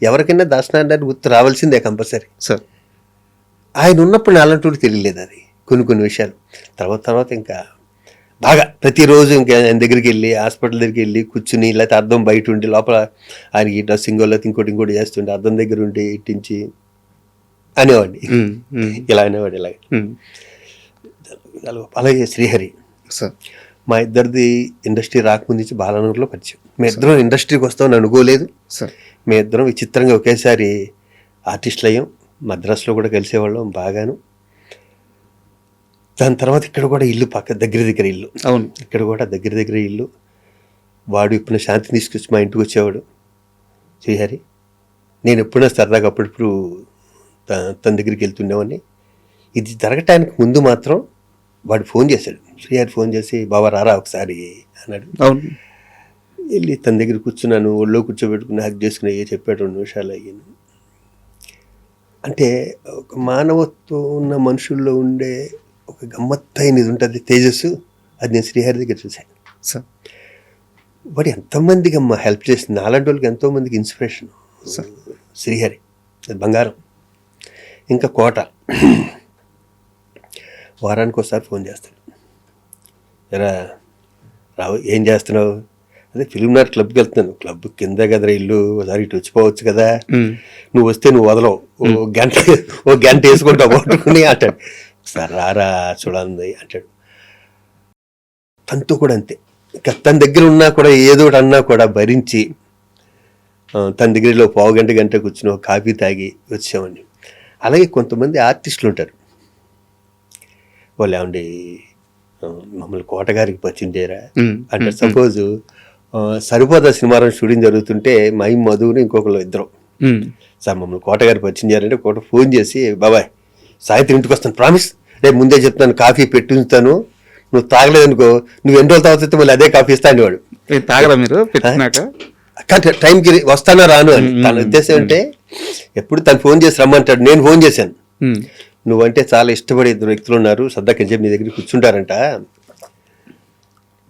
ఎవరికైనా దాసనారాయణ గుర్తు రావాల్సిందే కంపల్సరీ సార్. ఆయన ఉన్నప్పుడు అలాంటి తెలియలేదు అది కొన్ని విషయాలు. తర్వాత ఇంకా బాగా ప్రతిరోజు ఇంకా ఆయన దగ్గరికి వెళ్ళి హాస్పిటల్ దగ్గరికి వెళ్ళి కూర్చుని, లేకపోతే అద్దం బయట ఉండి లోపల ఆయనకి డ్రెస్సింగ్ లేకపోతే ఇంకోటి చేస్తుండే అద్దం దగ్గర ఉండి ఇట్టించి అనేవాడిని, ఇలా అనేవాడు ఇలాగ. అలాగే శ్రీహరి సార్, మా ఇద్దరిది ఇండస్ట్రీ రాకముందు నుంచి బాలానగర్లో పరిచయం. మేము ఇద్దరం ఇండస్ట్రీకి వస్తామని అనుకోలేదు సార్. మేము ఇద్దరం విచిత్రంగా ఒకేసారి ఆర్టిస్టులు అయ్యాం. మద్రాసులో కూడా కలిసేవాళ్ళం బాగాను. దాని తర్వాత ఇక్కడ కూడా ఇల్లు దగ్గర ఇల్లు. అవును, ఇక్కడ కూడా దగ్గర ఇల్లు. వాడు ఇప్పుడు శాంతిని తీసుకొచ్చి మా ఇంటికి వచ్చేవాడు శ్రీహరి. నేను ఎప్పుడైనా సరదాగా అప్పుడప్పుడు తన దగ్గరికి వెళ్తుండేవాడిని. ఇది జరగటానికి ముందు మాత్రం వాడు ఫోన్ చేశాడు, శ్రీహరి ఫోన్ చేసి, బాబా రారా ఒకసారి అన్నాడు. అవును, వెళ్ళి తన దగ్గర కూర్చున్నాను, ఒళ్ళో కూర్చోబెట్టుకుని హక్ చేసుకుని చెప్పాడు. 2 నిమిషాలు అయ్యాను. అంటే ఒక మానవత్వం ఉన్న మనుషుల్లో ఉండే ఒక గమ్మత్తైనది ఉంటుంది, తేజస్సు. అది నేను శ్రీహరి దగ్గర చూశాను సార్. వాడు ఎంతోమందికి అమ్మ హెల్ప్ చేసింది, అలాంటి వాళ్ళకి ఎంతోమందికి ఇన్స్పిరేషన్ శ్రీహరి. అది బంగారం. ఇంకా కోట వారానికి ఒకసారి ఫోన్ చేస్తాడు, ఎరా రావు ఏం చేస్తున్నావు? అదే ఫిలిం నగర్ క్లబ్కి వెళ్తున్నాను. క్లబ్ కింద కదరా ఇల్లు, ఒకసారి ఇటు వచ్చిపోవచ్చు కదా, నువ్వు వస్తే నువ్వు వదలవు, ఓ గంట వేసుకుంటావు పట్టుకుని అంటాడు. సార్ రారా చూడాలి అంటాడు. తనతో కూడా అంతే, ఇంకా తన దగ్గర ఉన్నా కూడా ఏదో ఒకటి అన్నా కూడా భరించి తన దగ్గరలో పావు గంట కూర్చుని కాఫీ తాగి వచ్చామని. అలాగే కొంతమంది ఆర్టిస్టులు ఉంటారు, వాళ్ళు ఏమండి మమ్మల్ని కోటగారికి పరిచయం చేయరా అంటే, సపోజ్ సరిపోదా సినిమాలో షూటింగ్ జరుగుతుంటే మై మధుని ఇంకొకరు ఇద్దరు, సార్ మమ్మల్ని కోటగారికి పరిచయం చేయాలంటే కోట ఫోన్ చేసి, బాబాయ్ సాయంత్రం ఇంటికి వస్తాను, ప్రామిస్, రేపు ముందే చెప్తాను, కాఫీ పెట్టుంచుతాను, నువ్వు తాగలేదనుకో, నువ్వు ఎన్ని రోజులు తాగుతుంటే మళ్ళీ అదే కాఫీ ఇస్తా అనేవాడు. తాగరా మీరు పెట్టినాక? టైంకి వస్తానో రాను అని. తన ఉద్దేశం అంటే ఎప్పుడు తను ఫోన్ చేసి రమ్మంటాడు. నేను ఫోన్ చేశాను, నువ్వంటే చాలా ఇష్టపడే 2 వ్యక్తులు ఉన్నారు, సరదాకి చెప్పి నీ దగ్గర కూర్చుంటారంట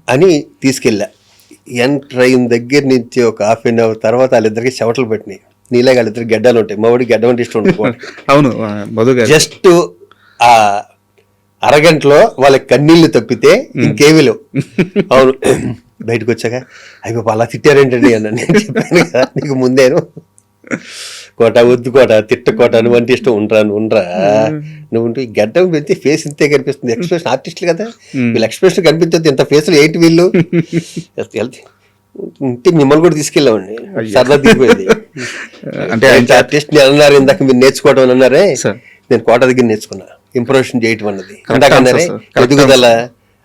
అని తీసుకెళ్ళా. ఎంటర్ అయిన దగ్గర నుంచి ఒక ½ an hour తర్వాత వాళ్ళిద్దరికి చెవటలు పెట్టినాయి. నీలాగా వాళ్ళిద్దరికి గడ్డలు ఉంటాయి, మా వాడికి గడ్డ అంటే ఇష్టం ఉంటుంది. అవును, జస్ట్ ఆ అరగంటలో వాళ్ళకి కన్నీళ్లు తప్పితే ఇంకేమీ లేవు. అవును, బయటకు వచ్చాక అయ్యో అలా తిట్టారేంటండి అన్న. నేను చెప్పాను కదా నీకు ముందేను, కోట వద్దు కోట తిట్టకోట నువ్వు అంటే ఇష్టం, ఉండరా నువ్వు ఈ గడ్డం పెడితే ఫేస్ ఇంతే కనిపిస్తుంది, ఎక్స్ప్రెషన్ ఆర్టిస్టులు కదా వీళ్ళు ఎక్స్ప్రెషన్ కనిపించద్దు, ఇంత ఫేస్లు ఏంటి వీళ్ళు ఇంటే మిమ్మల్ని కూడా తీసుకెళ్ళామండి, సరదా దిగిపోయింది. అంటే ఆర్టిస్ట్ అన్నారు ఇందాక మీరు నేర్చుకోవడం అని అన్నారే, నేను కోట దగ్గర నేర్చుకున్నా ఇంప్రూవేషన్ చేయటం అన్నది. అందాకన్నారే ఎదుగుదల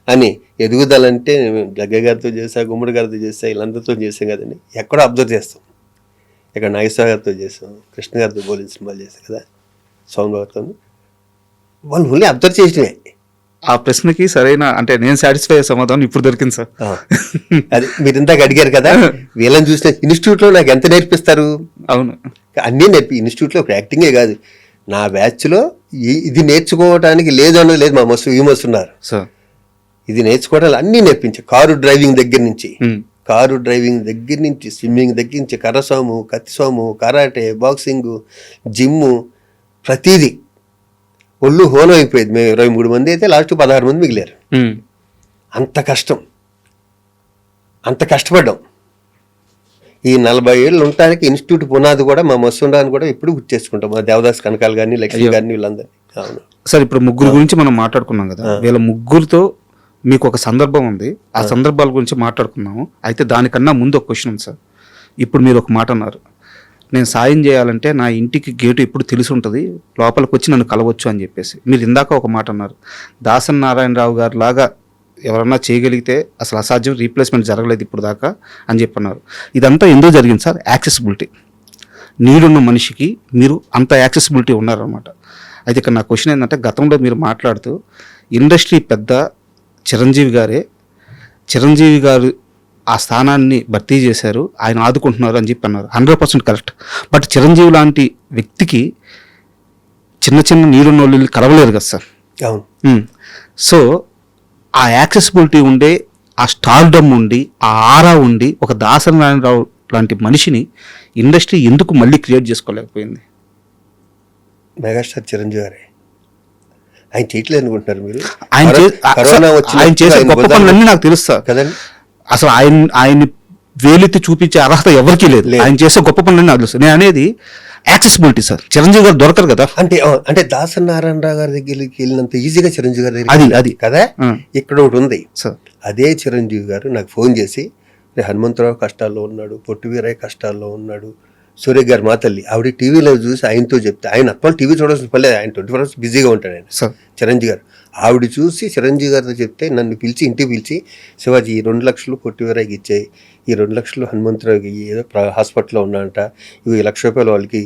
అని, ఎదుగుదల అంటే జగ్గ గారితో చేసా, గుమ్మడి గారితో చేసా, వీళ్ళందరితో చేసాం కదండి, ఎక్కడో అబ్జర్వ్ చేస్తాం. ఇక్కడ నాగేశ్వర గారితో చేసాం, కృష్ణ గారితో పోలిన సినిమాలు చేసాం కదా, సౌండ్ గారితో, వాళ్ళు ఓన్లీ అబ్జర్వ్ చేయటమే. ఆ ప్రశ్నకి సరైన అంటే నేను సాటిస్ఫై అయ్యే సమాధానం ఇప్పుడు దొరికింది సార్. అది మీరు ఇందాక అడిగారు కదా, వీళ్ళని చూసిన ఇన్స్టిట్యూట్లో నాకు ఎంత నేర్పిస్తారు? అవును, అన్నీ ఇన్స్టిట్యూట్లో ఒక యాక్టింగే కాదు, నా బ్యాచ్లో ఇది నేర్చుకోవడానికి లేదు అన్నది లేదు. మా విమర్శ ఉన్నారు సార్, ఇది నేర్చుకోవడానికి అన్నీ నేర్పించారు. కారు డ్రైవింగ్ దగ్గర నుంచి స్విమ్మింగ్ దగ్గర నుంచి కర్రసాము, కత్తిసాము, కరాటే, బాక్సింగ్, జిమ్ము, ప్రతిదీ. ఒళ్ళు హోనం అయిపోయేది. మేము 23 మంది అయితే లాస్ట్ 16 మంది మిగిలారు. అంత కష్టపడ్డాం. ఈ 40 ఏళ్ళు ఉండటానికి ఇన్స్టిట్యూట్ పునాది కూడా మా మస్తుండాన్ని కూడా ఎప్పుడు గుర్తు చేసుకుంటాం. మా దేవదాస్ కనకాలు కానీ లక్ష్మి కానీ వీళ్ళందరినీ. అవును సార్, ఇప్పుడు ముగ్గురు గురించి మనం మాట్లాడుకున్నాం కదా, వీళ్ళ ముగ్గురితో మీకు ఒక సందర్భం ఉంది, ఆ సందర్భాల గురించి మాట్లాడుకున్నాము. అయితే దానికన్నా ముందు ఒక క్వశ్చన్ ఉంది సార్. ఇప్పుడు మీరు ఒక మాట అన్నారు, నేను సాయం చేయాలంటే నా ఇంటికి గేటు ఎప్పుడు తెలిసి ఉంటుంది, లోపలికి వచ్చి నన్ను కలవచ్చు అని చెప్పేసి. మీరు ఇందాక ఒక మాట అన్నారు, దాసన్ నారాయణరావు గారు లాగా ఎవరన్నా చేయగలిగితే అసలు అసాధ్యం, రీప్లేస్మెంట్ జరగలేదు ఇప్పుడు దాకా అని చెప్పన్నారు. ఇదంతా ఎందుకు జరిగింది సార్? యాక్సెసిబిలిటీ. నీడున్న మనిషికి మీరు అంత యాక్సెసిబిలిటీ ఉన్నారనమాట. అయితే ఇక్కడ నా క్వశ్చన్ ఏంటంటే, గతంలో మీరు మాట్లాడుతూ ఇండస్ట్రీ పెద్ద చిరంజీవి గారే, చిరంజీవి గారు ఆ స్థానాన్ని భర్తీ చేశారు, ఆయన ఆదుకుంటున్నారు అని చెప్పి అన్నారు. 100% కరెక్ట్. బట్ చిరంజీవి లాంటి వ్యక్తికి చిన్న చిన్న నీరున్న వాళ్ళు కలవలేరు కదా సార్. అవును. సో ఆ యాక్సెసిబిలిటీ ఉండే, ఆ స్టార్డమ్ ఉండి, ఆ ఆరా ఉండి, ఒక దాసరి నారాయణరావు లాంటి మనిషిని ఇండస్ట్రీ ఎందుకు మళ్ళీ క్రియేట్ చేసుకోలేకపోయింది? మెగాస్టార్ చిరంజీవి గారే. ఆయన చేయట్లేదు అనుకుంటున్నారు మీరు? ఆయన చేసే గొప్ప పనులన్నీ నాకు తెలుసు సార్. కదండి. అసలు ఆయన్ని వేలెత్తి చూపించే అర్హత ఎవరికీ లేదు. ఆయన చేసే గొప్ప పనులన్నీ నాకు తెలుసు. నేను అనేది యాక్సెసిబిలిటీ సార్. చిరంజీవి గారు దొరకరు కదా. అంటే దాసరి నారాయణరావు గారి దగ్గరికి వెళ్ళినంత ఈజీగా చిరంజీవి గారి దగ్గర అది కదా. ఇక్కడ ఒకటి ఉంది సార్. అదే చిరంజీవి గారు నాకు ఫోన్ చేసి, హనుమంతరావు కష్టాల్లో ఉన్నాడు, పొట్టి వీరయ్య కష్టాల్లో ఉన్నాడు, సూర్య గారు మా తల్లి ఆవిడ టీవీలో చూసి ఆయనతో చెప్తే, ఆయన అప్పటి టీవీ చూడాల్సిన పర్లేదు, ఆయన 24 hours బిజీగా ఉంటాడు ఆయన చిరంజీవి గారు. ఆవిడ చూసి చిరంజీవి గారితో చెప్తే నన్ను పిలిచి ఇంటికి పిలిచి, శివాజీ ఈ 2 లక్షలు పొట్టి వీరయ్యకి ఇచ్చాయి, ఈ 2 లక్షలు హనుమంతరావుకి ఏదో హాస్పిటల్లో ఉన్నాడంట, ఇవి 1 లక్ష రూపాయలు వాళ్ళకి.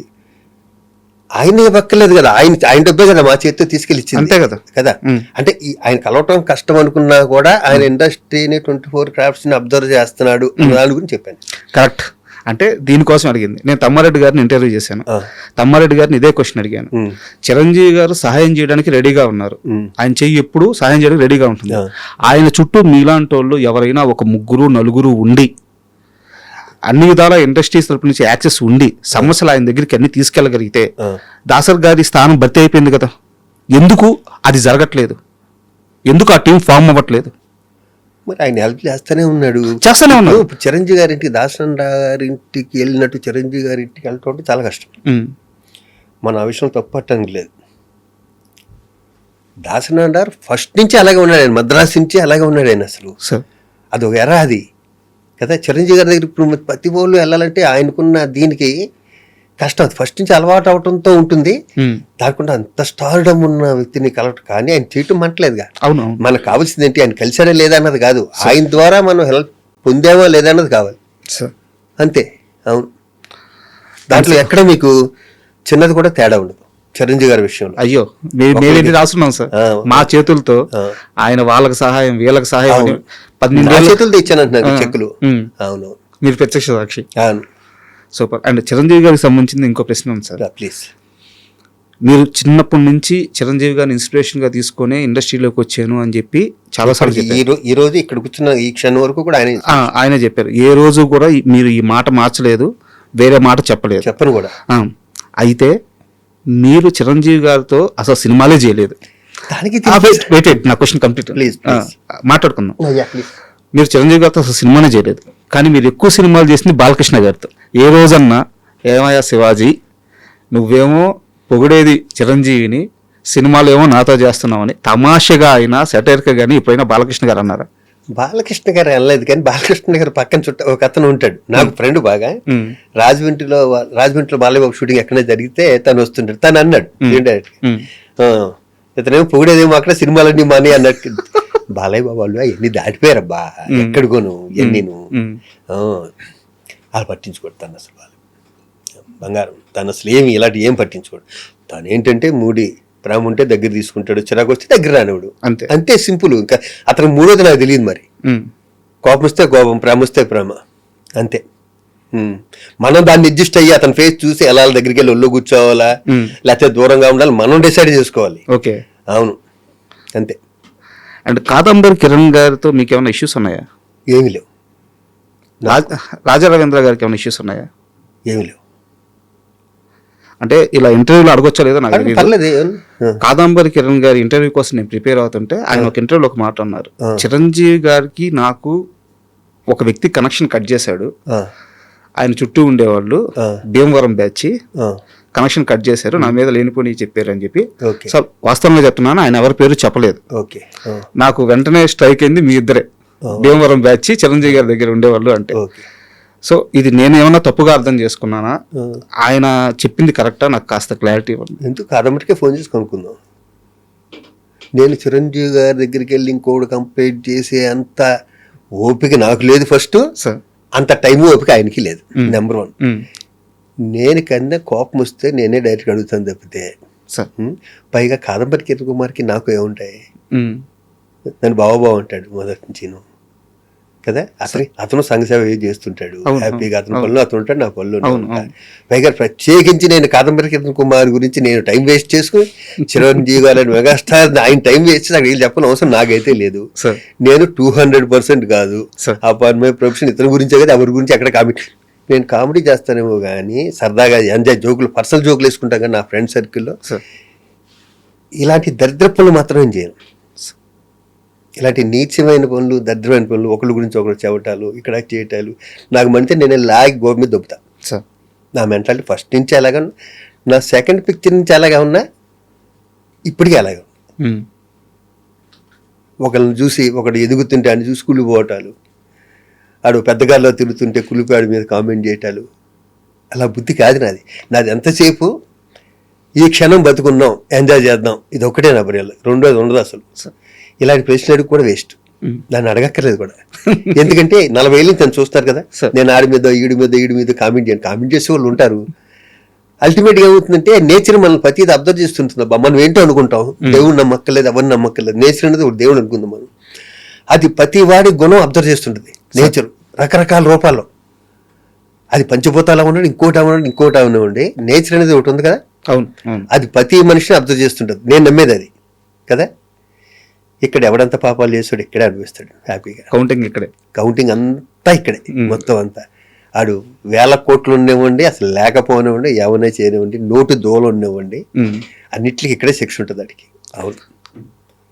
ఆయన పక్కలేదు కదా, ఆయన డబ్బే కదా మా చేతితో తీసుకెళ్ళి ఇచ్చింది. అంతే కదా కదా. అంటే ఆయన కలవటం కష్టం అనుకున్నా కూడా ఆయన ఇండస్ట్రీని 24 క్రాఫ్ట్స్ని అబ్జర్వ్ చేస్తున్నాడు దాని గురించి చెప్పాను. కరెక్ట్. అంటే దీనికోసం అడిగింది. నేను తమ్మారెడ్డి గారిని ఇంటర్వ్యూ చేశాను. తమ్మారెడ్డి గారిని ఇదే క్వశ్చన్ అడిగాను. చిరంజీవి గారు సహాయం చేయడానికి రెడీగా ఉన్నారు, ఆయన చెయ్యి ఎప్పుడు సహాయం చేయడానికి రెడీగా ఉంటుంది. ఆయన చుట్టూ మీలాంటి వాళ్ళు ఎవరైనా ఒక 3-4 ఉండి, అన్ని విధాల ఇండస్ట్రీస్ తరపు నుంచి యాక్సెస్ ఉండి, సమస్యలు ఆయన దగ్గరికి అన్ని తీసుకెళ్ళగలిగితే దాసర్ గారి స్థానం భర్తీ అయిపోయింది కదా. ఎందుకు అది జరగట్లేదు? ఎందుకు ఆ టీం ఫామ్ అవ్వట్లేదు? మరి ఆయన హెల్ప్ చేస్తూనే ఉన్నాడు. చిరంజీవి గారింటికి, దాసన్ గారింటికి వెళ్ళినట్టు చిరంజీవి గారింటికి వెళ్ళటం చాలా కష్టం. మన ఆ విషయం తప్పట్టడానికి లేదు. దాసన్ గారు ఫస్ట్ నుంచి అలాగే ఉన్నాడు, ఆయన మద్రాసు నుంచి అలాగే ఉన్నాడు ఆయన. అసలు అది ఒక ఎరా అది కదా. చిరంజీవి గారి దగ్గర ఇప్పుడు ప్రతి వాళ్ళు వెళ్ళాలంటే ఆయనకున్న దీనికి కష్టం. అది ఫస్ట్ నుంచి అలవాటు అవడంతో ఉంటుంది. దానికుండా అంత స్టార్డమ్ ఉన్న వ్యక్తిని కలవటం కానీ ఆయన చేయటం మంటలేదుగా. అవును. మనకు కావాల్సింది ఏంటి, ఆయన కలిసాడా లేదా అన్నది కాదు, ఆయన ద్వారా మనం హెల్ప్ పొందామా లేదా అన్నది కావాలి అంతే. అవును. దాంట్లో ఎక్కడ మీకు చిన్నది కూడా తేడా ఉండదు చిరంజీవి గారి విషయంలో. అయ్యో, మేమేంటి రాస్తున్నాం సార్ మా చేతులతో, ఆయన వాళ్ళకి సహాయం వీళ్ళకి సహాయం 12 చేతులతో ఇచ్చానంటున్నారు చెక్కులు. అవును, మీరు ప్రత్యక్ష సాక్షి. అవును, సూపర్. అండ్ చిరంజీవి గారికి సంబంధించింది ఇంకో ప్రశ్న ఉంది సార్. ప్లీజ్. మీరు చిన్నప్పటి నుంచి చిరంజీవి గారిని ఇన్స్పిరేషన్ గా తీసుకొని ఇండస్ట్రీలోకి వచ్చాను అని చెప్పి చాలా సార్లు ఈ రోజు ఇక్కడ కూర్చున్న ఈ క్షణం వరకు కూడా ఆయనే చెప్పారు. ఏ రోజు కూడా మీరు ఈ మాట మార్చలేదు, వేరే మాట చెప్పలేదు. చెప్పను కూడా. అయితే మీరు చిరంజీవి గారితో అసలు సినిమాలే చేయలేదు. నా క్వశ్చన్ కంప్లీట్ మాట్లాడుకుందాం. మీరు చిరంజీవి గారితో అసలు సినిమానే చేయలేదు, కానీ మీరు ఎక్కువ సినిమాలు చేసింది బాలకృష్ణ గారితో. ఏ రోజన్నా ఏమయ్యా శివాజీ, నువ్వేమో పొగిడేది చిరంజీవిని, సినిమాలు ఏమో నాతో చేస్తున్నామని తమాషగా అయినా సెటైర్గా కానీ ఎప్పుడైనా బాలకృష్ణ గారు అన్నారా? బాలకృష్ణ గారు అనలేదు, కానీ బాలకృష్ణ గారు పక్కన చుట్ట ఒక అతను ఉంటాడు నాకు ఫ్రెండ్ బాగా. రాజమండ్రిలో బాలయ్యబాబు షూటింగ్ ఎక్కడైనా జరిగితే తను వస్తుంటాడు. తను అన్నాడు ఇతనేమో పొగిడేదేమో అక్కడ సినిమాలన్నీ మాని అన్నట్టు. బాలయ్య బాబు వాళ్ళు ఎన్ని దాటిపోయారబ్బా, ఎక్కడికోను ఎన్నీను. వాళ్ళు పట్టించుకోడు తను అసలు. వాళ్ళు బంగారం, తను అసలు ఏమి ఇలాంటి ఏం పట్టించుకోడు. తను ఏంటంటే మూడి ప్రేమ ఉంటే దగ్గర తీసుకుంటాడు, చిరాకు వస్తే దగ్గర రానివాడు. అంతే సింపుల్. ఇంకా అతను మూడోది నాకు తెలియదు. మరి కోపం వస్తే కోపం, ప్రేమ వస్తే ప్రేమ, అంతే. మనం దాన్ని అడ్జస్ట్ అయ్యి అతని ఫేస్ చూసి ఎలా దగ్గరికి వెళ్ళి ఒళ్ళు కూర్చోవాలా లేకపోతే దూరంగా ఉండాలి మనం డిసైడ్ చేసుకోవాలి. ఓకే, అవును, అంతే. అండ్ కాదంబరి కిరణ్ గారితో మీకు ఏమైనా ఇష్యూస్ ఉన్నాయా? ఏమి లేవు. రాజా రవీంద్ర గారికి ఏమైనా ఇష్యూస్ ఉన్నాయా? ఏమి లేవు. అంటే ఇలా ఇంటర్వ్యూలో అడగొచ్చా లేదో నాకు తెలియదు. కాదంబరి కిరణ్ గారి ఇంటర్వ్యూ కోసం నేను ప్రిపేర్ అవుతుంటే ఆయన ఒక ఇంటర్వ్యూలో ఒక మాట అన్నారు, చిరంజీవి గారికి నాకు ఒక వ్యక్తి కనెక్షన్ కట్ చేశాడు, ఆయన చుట్టూ ఉండేవాళ్ళు భీమవరం బ్యాచ్ కనెక్షన్ కట్ చేశారు, నా మీద లేనిపోని చెప్పారు అని చెప్పి. ఓకే సార్ వాస్తవంగా చెప్తున్నాను, ఆయన ఎవరి పేరు చెప్పలేదు. ఓకే నాకు వెంటనే స్ట్రైక్ అయింది, మీ ఇద్దరే భీమవరం బ్యాచ్ చిరంజీవి గారి దగ్గర ఉండేవాళ్ళు అంటే. ఓకే సో ఇది నేను ఏమన్నా తప్పుగా అర్థం చేసుకున్నానా, ఆయన చెప్పింది కరెక్టా, నాకు కాస్త క్లారిటీ ఇవ్వండి. ఎందుకు కాదమ్మటికే ఫోన్ చేసి కనుక్కుందాం. నేను చిరంజీవి గారి దగ్గరికి వెళ్ళి ఇంకోటి కంప్లైంట్ చేసే అంత ఓపిక నాకు లేదు ఫస్ట్, సార్ అంత టైం ఓపిక ఆయనకి లేదు. నెంబర్ 1. నేను కన్నా కోపం వస్తే నేనే డైరెక్ట్గా అడుగుతాను తప్పితే, సార్ పైగా కాదంబరి కిరణ్ కుమార్కి నాకు ఏముంటాయి, నన్ను బావ అంటాడు మొదటి నుంచి కదా. అతను సంఘసేవ చేస్తుంటాడు హ్యాపీగా, అతని పనులు అతను ఉంటాడు, నా పనులు ఉంటాడు. పైగా ప్రత్యేకించి నేను కాదంబరి కిరణ్ కుమార్ గురించి నేను టైం వేస్ట్ చేసుకుని చిరంజీవి గారు మెగాస్టార్ ఆయన టైం వేస్ట్ నాకు వీళ్ళు చెప్పిన అవసరం నాకైతే లేదు. నేను 200% కాదు అపాన్ మై ప్రొఫెషన్, ఇతని గురించే కదా, ఎవరి గురించి ఎక్కడ కామెంట్. నేను కామెడీ చేస్తానేమో కానీ సరదాగా ఎంజాయ్ జోకులు, పర్సనల్ జోకులు వేసుకుంటాను కానీ నా ఫ్రెండ్ సర్కిల్లో ఇలాంటి దరిద్ర పనులు మాత్రం ఏం చేయను. ఇలాంటి నీచమైన పనులు, దరిద్రమైన పనులు, ఒకరి గురించి ఒకరు చెవటాలు, ఇక్కడ చేయటాలు నాకు మంచిగా నేను లాగి గోడ మీద దొబ్బుతా. నా మెంటాలిటీ ఫస్ట్ నుంచి అలాగా, నా సెకండ్ పిక్చర్ నుంచి అలాగా ఉన్నా, ఇప్పటికీ అలాగే. ఒకరిని చూసి ఒకడు ఎదుగుతుంటే అని చూసి కులిపోవటాలు, ఆడు పెద్దగాల్లో తిరుగుతుంటే కులిపాడు మీద కామెంట్ చేయటాలు, అలా బుద్ధి కాదు నాది. నాది ఎంతసేపు ఈ క్షణం బతుకున్నాం, ఎంజాయ్ చేద్దాం, ఇది ఒకటే నా బరియల్, రెండోది ఉండదు అసలు. ఇలాంటి ప్రశ్నలు అడిగి కూడా వేస్ట్, దాన్ని అడగక్కర్లేదు కూడా. ఎందుకంటే 40 ఏళ్ళు తను చూస్తారు కదా, నేను ఆడి మీద ఈడి మీద కామెంట్ చేసే వాళ్ళు ఉంటారు. అల్టిమేట్గా ఏమవుతుందంటే నేచర్ మనల్ని ప్రతిది అబ్జర్వ్ చేస్తుంటుంది. మనం ఏంటో అనుకుంటాం, దేవుడు నమ్మక్కర్లేదు, ఎవరిని నమ్మక్కర్లేదు, నేచర్ అనేది ఒక దేవుడు అనుకుందాం మనం. అది ప్రతి వాడి గుణం అబ్జర్వ్ చేస్తుంటుంది నేచర్ రకరకాల రూపాల్లో. అది పంచభూతాలు ఉండండి, ఇంకోటి ఉండి, నేచర్ అనేది ఒకటి ఉంది కదా, అది ప్రతి మనిషిని అబ్జర్వ్ చేస్తుంటుంది. నేను నమ్మేది అది కదా. ఇక్కడ ఎవడంత పాపాలు చేస్తాడు ఇక్కడే అనిపిస్తాడు హ్యాపీగా. కౌంటింగ్ అంతా ఇక్కడే, మొత్తం అంతా. ఆడు 1000 కోట్లు ఉండేవ్వండి, అసలు లేకపోనివ్వండి, ఎవరైనా చేయనివ్వండి, నోటు దోలు ఉండేవ్వండి, అన్నిటికీ ఇక్కడే శిక్ష ఉంటుంది వాడికి. అవును,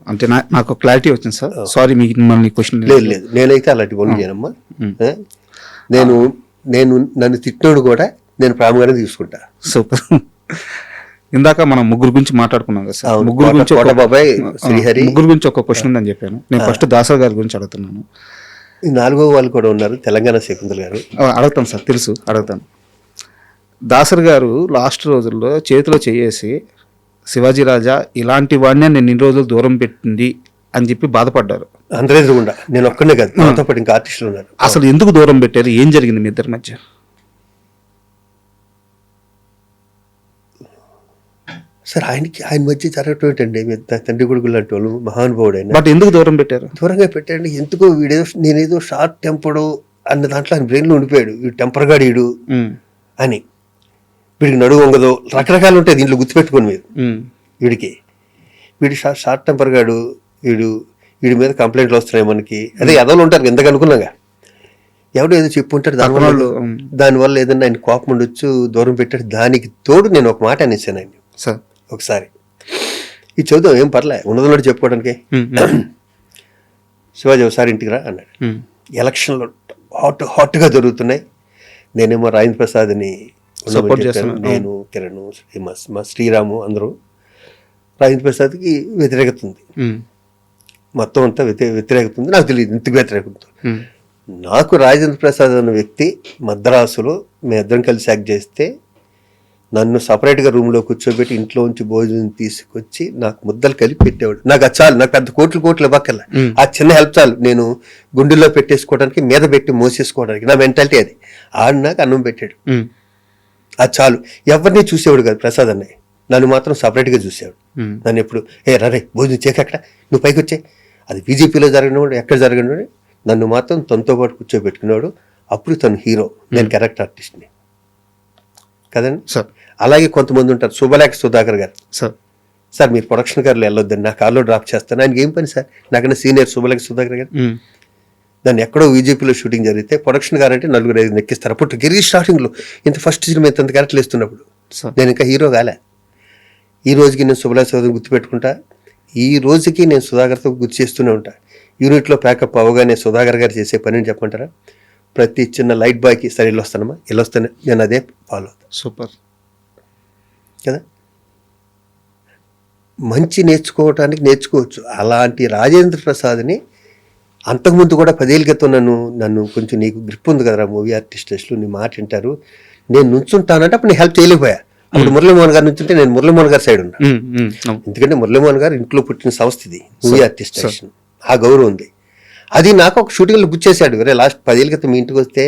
అంటే నాకు క్లారిటీ వచ్చింది సార్. సారీ మిమ్మల్ని క్వశ్చన్. లేదు నేనైతే అలాంటి పనులు చేయనమ్మా. నేను నన్ను తిట్టినోడు కూడా నేను ప్రేమగానే తీసుకుంటా. సూపర్. ఇందాక మనం ముగ్గురు గురించి మాట్లాడుకున్నాం కదా సార్, ముగ్గురు గురించి ఒక క్వశ్చన్ ఉందని చెప్పాను. నేను ఫస్ట్ దాసర్ గారి గురించి అడుగుతున్నాను. 4వ వాళ్ళు కూడా ఉన్నారు, తెలంగాణ శకుంతల గారు. అడుగుతాను సార్, తెలుసు, అడుగుతాను. దాసర్ గారు లాస్ట్ రోజుల్లో చేతిలో చేసి శివాజీ రాజా ఇలాంటి వాడిని నేను ఇన్ని రోజులు దూరం పెట్టింది అని చెప్పి బాధపడ్డారు. అందరూ కూడా, నేను ఒక్కనే కాదు, నాతో పాటు ఇంకా ఆర్టిస్టులు ఉన్నారు. అసలు ఎందుకు దూరం పెట్టారు, ఏం జరిగింది మీ ఇద్దరి మధ్య? సార్ ఆయన మధ్య జరగటం ఏంటండి, తండ్రి కొడుకులు లాంటి వాళ్ళు, మహానుభావుడు అయినా. బట్ ఎందుకు దూరం పెట్టారు? దూరంగా పెట్టండి ఎందుకో, నేనేదో షార్ట్ టెంపర్డు అన్న దాంట్లో ఆయన బ్రెయిన్లో ఉండిపోయాడు. వీడు టెంపర్గా వీడు అని, వీడికి నడువు వంగదో, రకరకాలు ఉంటాయి దీంట్లో గుర్తుపెట్టుకోండి మీరు. వీడు షార్ట్ టెంపర్ గాడు, వీడి మీద కంప్లైంట్లు వస్తున్నాయి మనకి. అదే ఎదవలు ఉంటారు ఎందుకు అనుకున్నాగా, ఎవడో ఏదో చెప్పుంటాడు, దానివల్ల ఏదన్నా ఆయన కోపం ఉండొచ్చు, దూరం పెట్టాడు. దానికి తోడు నేను ఒక మాట అనేసాను ఆయన ఒకసారి, ఇది చదువుతాం ఏం పర్లే, ఉన్నదన్నట్టు చెప్పుకోవడానికి. శివాజీ ఒకసారి ఇంటికి రా అన్నాడు. ఎలక్షన్లు హాట్గా జరుగుతున్నాయి, నేనేమో రాజేంద్ర ప్రసాద్ని నేను, కిరణ్, మా శ్రీరాము అందరూ. రాజేంద్ర ప్రసాద్కి వ్యతిరేకత ఉంది, మొత్తం అంతా వ్యతిరేకత ఉంది. నాకు తెలియదు ఇంతకు వ్యతిరేకత. నాకు రాజేంద్ర ప్రసాద్ అన్న వ్యక్తి మద్రాసులో మేమిద్దరం కలిసి యాక్ట్ చేస్తే నన్ను సపరేట్గా రూమ్లో కూర్చోబెట్టి ఇంట్లోంచి భోజనం తీసుకొచ్చి నాకు ముద్దలు కలిపి పెట్టేవాడు. నాకు అది చాలు, నాకు పెద్ద కోట్లు ఇవ్వక్కర్లా, ఆ చిన్న హెల్ప్ చాలు. నేను గుండెల్లో పెట్టేసుకోవడానికి, మీద పెట్టి మోసేసుకోవడానికి, నా మెంటాలిటీ అది. ఆడు నాకు అన్నం పెట్టాడు, అది చాలు. ఎవరిని చూసేవాడు కాదు ప్రసాద్ అన్నయ్య, నన్ను మాత్రం సపరేట్గా చూసేవాడు. నన్ను ఎప్పుడు రే భోజనం చేయకక్కడ, నువ్వు పైకి వచ్చే, అది బీజేపీలో జరగనివాడు, ఎక్కడ జరగనివాడు, నన్ను మాత్రం తనతో పాటు కూర్చోబెట్టుకున్నాడు. అప్పుడు తను హీరో, నేను క్యారెక్టర్ ఆర్టిస్ట్ని కదండి సార్. అలాగే కొంతమంది ఉంటారు, శుభలేఖ సుధాకర్ గారు. సార్ మీరు ప్రొడక్షన్ కార్లో వెళ్ళొద్దండి, నా కార్లో డ్రాప్ చేస్తాను. ఆయనకి ఏం పని సార్, నాకన్నా సీనియర్ శుభలేఖ సుధాకర్ గారు. దాన్ని ఎక్కడో బీజేపీలో షూటింగ్ జరిగితే ప్రొడక్షన్ గారు అంటే 4-5 ఎక్కిస్తారు. అప్పుడు కెరీర్ స్టార్టింగ్లో ఇంత ఫస్ట్ సినిమా ఇంత క్యారెక్టర్లు ఇస్తున్నప్పుడు నేను ఇంకా హీరో కాలే. ఈ రోజుకి నేను శుభలేఖ సుధాకర్ గుర్తుపెట్టుకుంటా, ఈ రోజుకి నేను సుధాకర్తో గుర్తు చేస్తూనే ఉంటా. యూనిట్లో ప్యాకప్ అవగానే సుధాకర్ గారు చేసే పని అని చెప్పమంటారా, ప్రతి చిన్న లైట్ బాయ్కి సరే వెళ్ళొస్తానమ్మా వెళ్ళొస్తాను, నేను అదే ఫాలో అవుతాను సూపర్. కదా. మంచి నేర్చుకోవటానికి నేర్చుకోవచ్చు. అలాంటి రాజేంద్ర ప్రసాద్ని అంతకుముందు కూడా 10 ఏళ్ళ క్రితం నన్ను కొంచెం నీకు గ్రిప్ ఉంది కదరా మూవీ ఆర్టిస్టులు, నీ మాట వింటారు, నేను నుంచుంటానంటే అప్పుడు నేను హెల్ప్ చేయలేకపోయా. అప్పుడు మురళీమోహన్ గారు నుంచుంటే నేను మురళీమోహన్ గారి సైడ్ ఉన్నా. ఎందుకంటే మురళీమోహన్ గారు ఇంట్లో పుట్టిన సంస్థ ఇది మూవీ ఆర్టిస్ట్ అసోసియేషన్, ఆ గౌరవం ఉంది. అది నాకు ఒక షూటింగ్లో గుచ్చేసాడు, అరే లాస్ట్ 10 ఏళ్ళ క్రితం మీ ఇంటికి వస్తే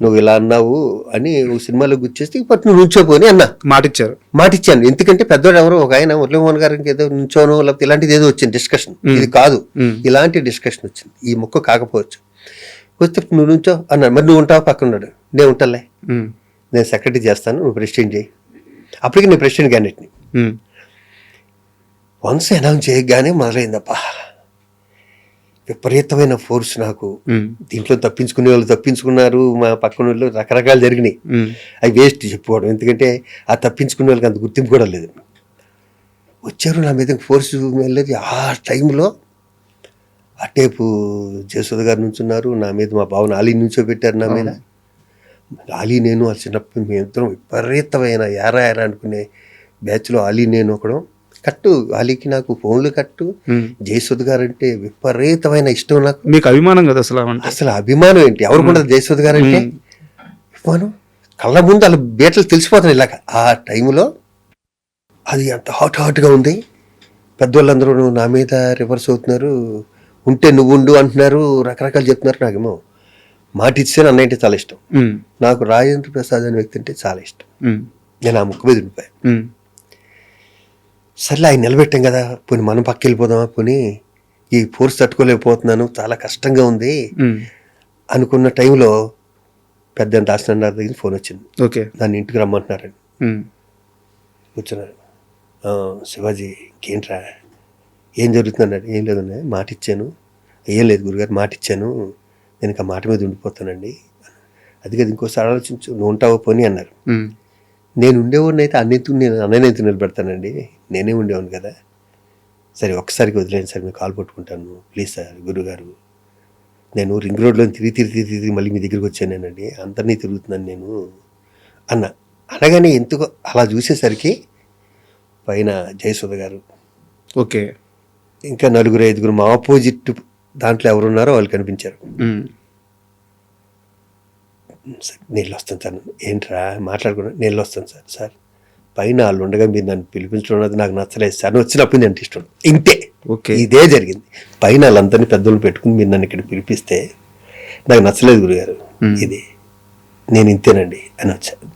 నువ్వు ఇలా అన్నావు అని ఒక సినిమాలో గుచ్చేస్తే ఇప్పుడు నువ్వు నుంచోపోని అన్నా మాటిచ్చాను. ఎందుకంటే పెద్దవాడు ఎవరో ఒక ఆయన మురళీమోహన్ గారికి ఏదో నుంచోనో లేకపోతే ఇలాంటిది ఏదో వచ్చింది డిస్కషన్, ఇది కాదు ఇలాంటి డిస్కషన్ వచ్చింది, ఈ మొక్క కాకపోవచ్చు. వస్తే నువ్వు నుంచో అన్నాడు. మరి నువ్వు ఉంటావు పక్కన ఉన్నాడు, నేను ఉంటాలే, నేను సెక్రటరీ చేస్తాను, నువ్వు ప్రెసిడెంట్ చేయి. అప్పటికి నేను ప్రెసిడెంట్ క్యాండిడేట్ని. వన్స్ అనౌన్స్ చేయగానే మొదలైందప్పా విపరీతమైన ఫోర్స్ నాకు. దీంట్లో తప్పించుకునే వాళ్ళు తప్పించుకున్నారు, మా పక్కన వాళ్ళు రకరకాలు జరిగినాయి. అవి వేస్ట్ చెప్పుకోవడం, ఎందుకంటే ఆ తప్పించుకునే వాళ్ళకి అంత గుర్తింపు కూడా లేదు. వచ్చారు నా మీద ఫోర్స్ వెళ్ళేది. ఆ టైంలో అటేపు జయసుధ గారు నుంచున్నారు నా మీద, మా బావని ఆలీ నుంచోబెట్టారు నా మీద. ఆలీ నేను చిన్నప్పుడు మేమిద్దరం విపరీతమైన యారా అనుకునే బ్యాచ్లో ఆలీ నేను ఒకడం. కట్టు ఆలీకి నాకు ఫోన్లు కట్టు. జయసుధ గారు అంటే విపరీతమైన ఇష్టం నాకు. మీకు అభిమానం కదా అసలు అభిమానం ఏంటి, ఎవరికి జయసుధ గారు అంటే అభిమానం. కళ్ళ ముందు వాళ్ళ బేటలు తెలిసిపోతాయి ఇలాగ. ఆ టైంలో అది అంత హాట్గా ఉంది. పెద్దవాళ్ళందరూ నా మీద రివర్స్ అవుతున్నారు, ఉంటే నువ్వు ఉండు అంటున్నారు, రకరకాలు చెప్తున్నారు. నాకేమో మాట ఇచ్చాను అన్న అంటే చాలా ఇష్టం. నాకు రాజేంద్ర ప్రసాద్ అనే వ్యక్తి అంటే చాలా ఇష్టం. నేను ఆ ముక్క మీద ఉండిపోయాను. సర్లే ఆయన నిలబెట్టాం కదా, పోనీ మనం పక్క వెళ్ళిపోదామా, పోనీ ఈ ఫోర్స్ తట్టుకోలేకపోతున్నాను, చాలా కష్టంగా ఉంది అనుకున్న టైంలో పెద్ద దాసనారాయణ దగ్గర ఫోన్ వచ్చింది. ఓకే, దాన్ని ఇంటికి రమ్మంటున్నారండి. కూర్చున్నారు. శివాజీ ఇంకేంట్రా ఏం జరుగుతుందన్నాడు. ఏం లేదన్నా మాట ఇచ్చాను. ఏం లేదు గురుగారు మాట ఇచ్చాను, నేను ఇంకా మాట మీద ఉండిపోతానండి. అది కదా ఇంకోసారి ఆలోచించు, నువ్వు ఉంటావో పోనీ అన్నారు. నేను ఉండేవాడిని అయితే నేను అన్నయ్యనైతే నిలబెడతానండి, నేనే ఉండేవాడిని కదా. సరే ఒక్కసారికి వదిలేండి సార్, నేను కాల్ పట్టుకుంటాను ప్లీజ్ సార్ గురుగారు, నేను రింగ్ రోడ్లో తిరిగి మళ్ళీ మీ దగ్గరికి వచ్చానేనండి, అందరినీ తిరుగుతున్నాను నేను అన్న. అనగానే ఎందుకో అలా చూసేసరికి పైన జయసుధ గారు, ఓకే, ఇంకా 4-5 మా ఆపోజిట్ దాంట్లో ఎవరున్నారో వాళ్ళు కనిపించారు. నీళ్ళు వస్తాను సార్. ఏంట్రా మాట్లాడుకున్నా, నీళ్ళు వస్తాను సార్. సార్ పైన వాళ్ళు ఉండగా మీరు నన్ను పిలిపించడం అది నాకు నచ్చలేదు సార్, వచ్చినప్పుడు నేను ఇష్టం ఇంతే. ఓకే, ఇదే జరిగింది. పైన వాళ్ళందరినీ పెద్దోళ్ళు పెట్టుకుని మీరు నన్ను ఇక్కడ పిలిపిస్తే నాకు నచ్చలేదు గురుగారు, ఇది నేను ఇంతేనండి అని వచ్చాను.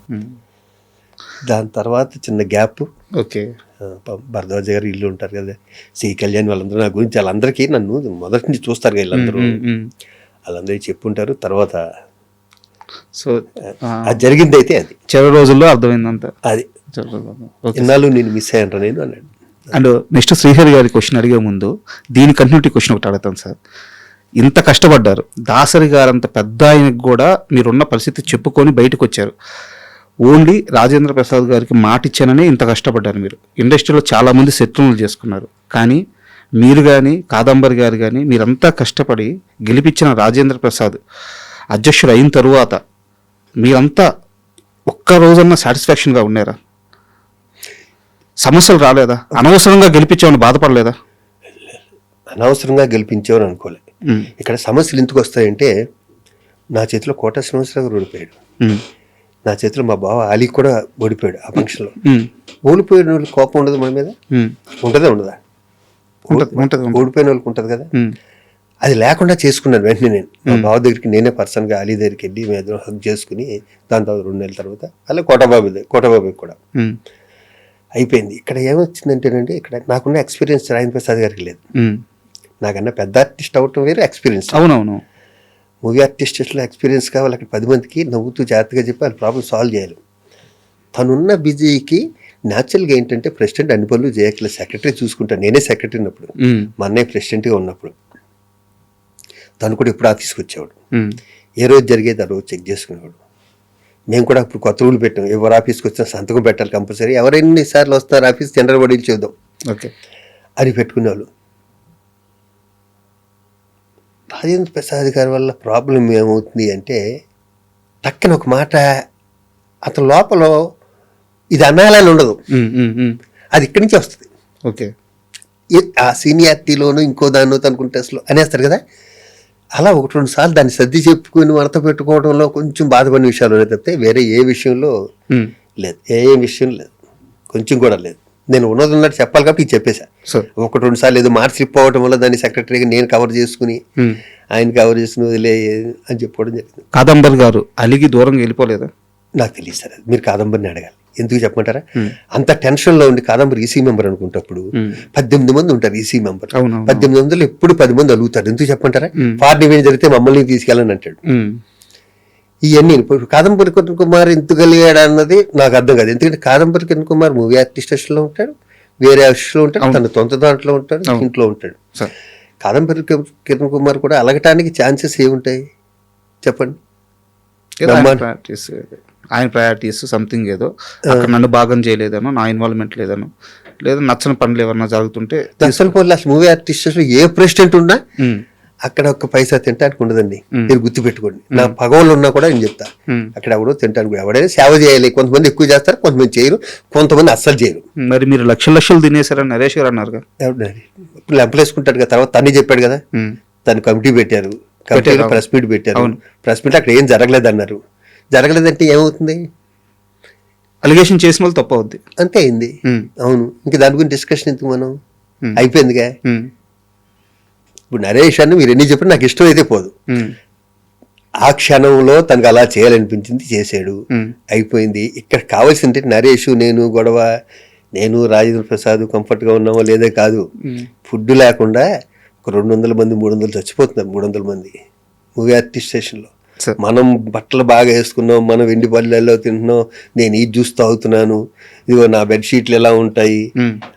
దాని తర్వాత చిన్న గ్యాప్. ఓకే, భరద్వాజ గారు ఇల్లు ఉంటారు కదా, సి కళ్యాణ్ వాళ్ళందరూ నా గురించి, వాళ్ళందరికీ నన్ను మొదటి నుంచి చూస్తారు కదా వీళ్ళందరూ, వాళ్ళందరికీ చెప్పుంటారు. తర్వాత సో అది జరిగింది అయితే అది చివరి రోజుల్లో అర్థమైందంత. అది ఇన్నాళ్ళు నేను మిస్ అయ్యాను నేను అన్నాడు. అండ్ నెక్స్ట్ శ్రీహరి గారి క్వశ్చన్ అడిగే ముందు దీని కంటిన్యూటీ క్వశ్చన్ ఒకటి అడుగుతాను సార్. ఇంత కష్టపడ్డారు, దాసరి గారంత పెద్ద ఆయనకు కూడా మీరున్న పరిస్థితి చెప్పుకొని బయటకు వచ్చారు. ఓన్లీ రాజేంద్ర ప్రసాద్ గారికి మాట ఇచ్చానని ఇంత కష్టపడ్డారు. మీరు ఇండస్ట్రీలో చాలామంది శత్రువులు చేసుకున్నారు, కానీ మీరు కానీ కాదంబరి గారు కానీ మీరంతా కష్టపడి గెలిపించిన రాజేంద్ర ప్రసాద్ అధ్యక్షుడు అయిన తరువాత మీరంతా ఒక్క రోజన్నా సాటిస్ఫాక్షన్గా ఉన్నారా? సమస్యలు రాలేదా? అనవసరంగా గెలిపించామని బాధపడలేదా? అనవసరంగా గెలిపించామని అనుకోలే. ఇక్కడ సమస్యలు ఎందుకు వస్తాయంటే, నా చేతిలో కోట శ్రీనివాసరావు గారు ఓడిపోయాడు, నా చేతిలో మా బావ అలీ కూడా ఓడిపోయాడు. ఆ ఫంక్షన్లో ఓడిపోయిన వాళ్ళకి కోపం ఉండదు మన మీద? ఉంటుందా ఉండదా? ఓడిపోయిన వాళ్ళకి ఉంటుంది కదా. అది లేకుండా చేసుకున్నాను వెంటనే. నేను మా బావ దగ్గరికి నేనే పర్సన్గా అలీ దగ్గరికి వెళ్ళి మేము హక్ చేసుకుని దాని తర్వాత 2 నెలల తర్వాత అలా కోటబాబుకి కూడా అయిపోయింది. ఇక్కడ ఏమొచ్చిందంటేనండి, ఇక్కడ నాకున్న ఎక్స్పీరియన్స్ రాజేంద్ర ప్రసాద్ గారికి లేదు. నాకన్నా పెద్ద ఆర్టిస్ట్ అవటం వేరే ఎక్స్పీరియన్స్. అవునవును, మూవీ ఆర్టిస్ట్లో ఎక్స్పీరియన్స్ కావాలి. అక్కడ 10 మందికి నవ్వుతూ జాగ్రత్తగా చెప్పి వాళ్ళ ప్రాబ్లం సాల్వ్ చేయాలి. తనున్న బిజీకి న్యాచురల్గా ఏంటంటే ప్రెసిడెంట్ అన్ని పనులు చేయట్లేదు, సెక్రటరీ చూసుకుంటాను. నేనే సెక్రటరీ ఉన్నప్పుడు, మా అన్నయ్య ప్రెసిడెంట్గా ఉన్నప్పుడు తను కూడా ఎప్పుడు ఆఫీస్కి వచ్చేవాడు. ఏ రోజు జరిగేది ఆ రోజు చెక్ చేసుకునేవాడు. మేము కూడా ఇప్పుడు కొత్త రూల్ పెట్టాం, ఎవరు ఆఫీస్కి వచ్చినా సంతకం పెట్టాలి కంపల్సరీ, ఎవరెన్ని సార్లు వస్తున్నారు ఆఫీస్ జనరల్ బాడీలు చూద్దాం ఓకే అని పెట్టుకునేవాళ్ళు. రాజేంద్ర ప్రసాద్ గారి వల్ల ప్రాబ్లం ఏమవుతుంది అంటే టక్కన ఒక మాట అతని లోపల ఇది అనాలని ఉండదు, అది ఇక్కడి నుంచి వస్తుంది. ఓకే, ఆ సీనియారిటీలోనూ ఇంకో దాన్నో అనుకుంటే అసలు అనేస్తారు కదా, అలా 1-2 సార్లు దాన్ని సర్ది చెప్పుకుని మడత పెట్టుకోవడంలో కొంచెం బాధపడిన విషయాలు తప్పితే వేరే ఏ విషయంలో లేదు, ఏ విషయం లేదు, కొంచెం కూడా లేదు. నేను ఉన్నట్టు చెప్పాలి కాబట్టి ఇది చెప్పేశా. 1-2 సార్లు ఏదో మాట స్లిప్ అవ్వడం వల్ల దాన్ని సెక్రటరీగా నేను కవర్ చేసుకుని ఆయన కవర్ చేసుకుని వదిలే అని చెప్పుకోవడం జరిగింది. కాదంబరి గారు అలిగి దూరంగా వెళ్ళిపోలేదా? నాకు తెలియదు సార్, మీరు కాదంబరిని అడగాలి. ఎందుకు చెప్పమంటారా, అంత టెన్షన్లో ఉండి కాదంబరి ఈసీ మెంబర్ అనుకుంటప్పుడు 18 మంది ఉంటారు ఈసీ మెంబర్. 18 మందిలో ఎప్పుడు 10 మంది అలుగుతారు. ఎందుకు చెప్పమంటారా, ఫారెన్ ఈవెంట్ జరిగితే మమ్మల్ని తీసుకెళ్ళని అంటాడు. ఇవన్నీ ఇప్పుడు కాదంబరి కిరణ్ కుమార్ ఎందుకు కలిగాడు అన్నది నాకు అర్థం కాదు. ఎందుకంటే కాదంబరి కిరణ్ కుమార్ మూవీ ఆర్టిస్ట్లో ఉంటాడు, వేరే ఆర్టిస్ట్లో ఉంటాడు, తన సొంత దాంట్లో ఉంటాడు, ఇంట్లో ఉంటాడు. కాదంబరి కిరణ్ కుమార్ కూడా అలగటానికి ఛాన్సెస్ ఏముంటాయి చెప్పండి? ఆయన ప్రయారిటీస్ సంథింగ్ ఏదో అక్కడ నన్ను భాగం చేయలేదనో, నా ఇన్వాల్వ్మెంట్ లేదనో, లేదా నచ్చని పనులు ఏమన్నా జరుగుతుంటే మూవీ ఆర్టిస్ట్ ఏ ప్రెసిడెంట్ ఉన్నా అక్కడ ఒక్క పైసా తింటానికి ఉండదండి. మీరు గుర్తుపెట్టుకోండి. నా పగవాళ్ళు ఉన్నా కూడా నేను చెప్తా, అక్కడ ఎవడో తింటానికి ఎవడైనా సేవ చేయాలి. కొంతమంది ఎక్కువ చేస్తారు, కొంతమంది చేయరు, కొంతమంది అస్సలు చేయరు. మరి మీరు లక్షలు తినేసారని నరేష్ గారు అన్నారు కదా. ఇప్పుడు లెంపలేసుకుంటాడు కదా, తర్వాత తన్ని చెప్పాడు కదా, తను కమిటీ పెట్టారు, కమిటీలో ప్రెస్ మీట్ పెట్టారు. ప్రెస్ మీట్ అక్కడ ఏం జరగలేదు అన్నారు. జరగలేదంటే ఏమవుతుంది? అలిగేషన్ చేసిన వాళ్ళు తప్పు అవుద్ది, అంతే అయింది. అవును, ఇంకా దాని గురించి డిస్కషన్ ఎందుకు, మనం అయిపోయిందిగా. ఇప్పుడు నరేష్ అని మీరు ఎన్ని చెప్పినా నాకు ఇష్టం అయితే పోదు. ఆ క్షణంలో తనకు అలా చేయాలనిపించింది, చేసాడు, అయిపోయింది. ఇక్కడ కావాల్సింది నరేష్ నేను గొడవ, నేను రాజేంద్ర ప్రసాద్ కంఫర్ట్గా ఉన్నామో లేదే కాదు. ఫుడ్ లేకుండా ఒక 200 మంది 300 చచ్చిపోతున్నారు. 300 మంది మూవీ ఆర్టిస్ట్ స్టేషన్లో. మనం బట్టలు బాగా వేసుకున్నాం, మనం వెండి పల్లెల్లో తింటున్నాం, నేను ఈ జ్యూస్ తాగుతున్నాను, ఇదిగో నా బెడ్షీట్లు ఎలా ఉంటాయి,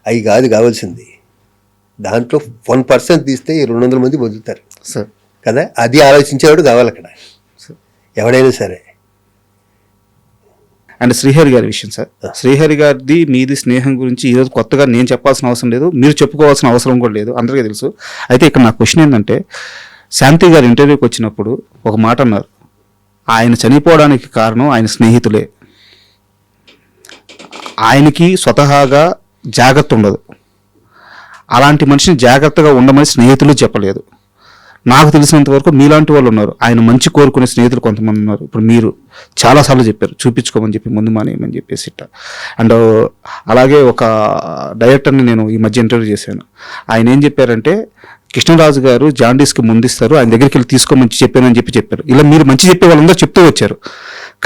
అవి కాదు కావాల్సింది. దాంట్లో 1% తీస్తే 200 మంది బతుకుతారు కదా, అది ఆలోచించేవాడు కావాలి అక్కడ ఎవడైనా సరే. అండ్ శ్రీహరి గారి విషయం సార్, శ్రీహరి గారిది మీది స్నేహం గురించి ఈరోజు కొత్తగా నేను చెప్పాల్సిన అవసరం లేదు, మీరు చెప్పుకోవాల్సిన అవసరం కూడా లేదు, అందరికీ తెలుసు. అయితే ఇక్కడ నా క్వశ్చన్ ఏంటంటే, శాంతి గారు ఇంటర్వ్యూకి వచ్చినప్పుడు ఒక మాట అన్నారు, ఆయన చనిపోవడానికి కారణం ఆయన స్నేహితులే, ఆయనకి స్వతహాగా జాగ్రత్త ఉండదు, అలాంటి మనిషిని జాగ్రత్తగా ఉండమని స్నేహితులు చెప్పలేదు. నాకు తెలిసినంత వరకు మీలాంటి వాళ్ళు ఉన్నారు, ఆయన మంచి కోరుకునే స్నేహితులు కొంతమంది ఉన్నారు. ఇప్పుడు మీరు చాలాసార్లు చెప్పారు చూపించుకోమని చెప్పి, ముందు మానేయమని చెప్పేసి ఇట్లా. అండ్ అలాగే ఒక డైరెక్టర్ని నేను ఈ మధ్య ఇంటర్వ్యూ చేశాను, ఆయన ఏం చెప్పారంటే, కృష్ణరాజు గారు జాండీస్కి ముందిస్తారు, ఆయన దగ్గరికి వెళ్ళి తీసుకోమని చెప్పానని చెప్పారు. ఇలా మీరు మంచి చెప్పే వాళ్ళందరూ చెప్తూ వచ్చారు,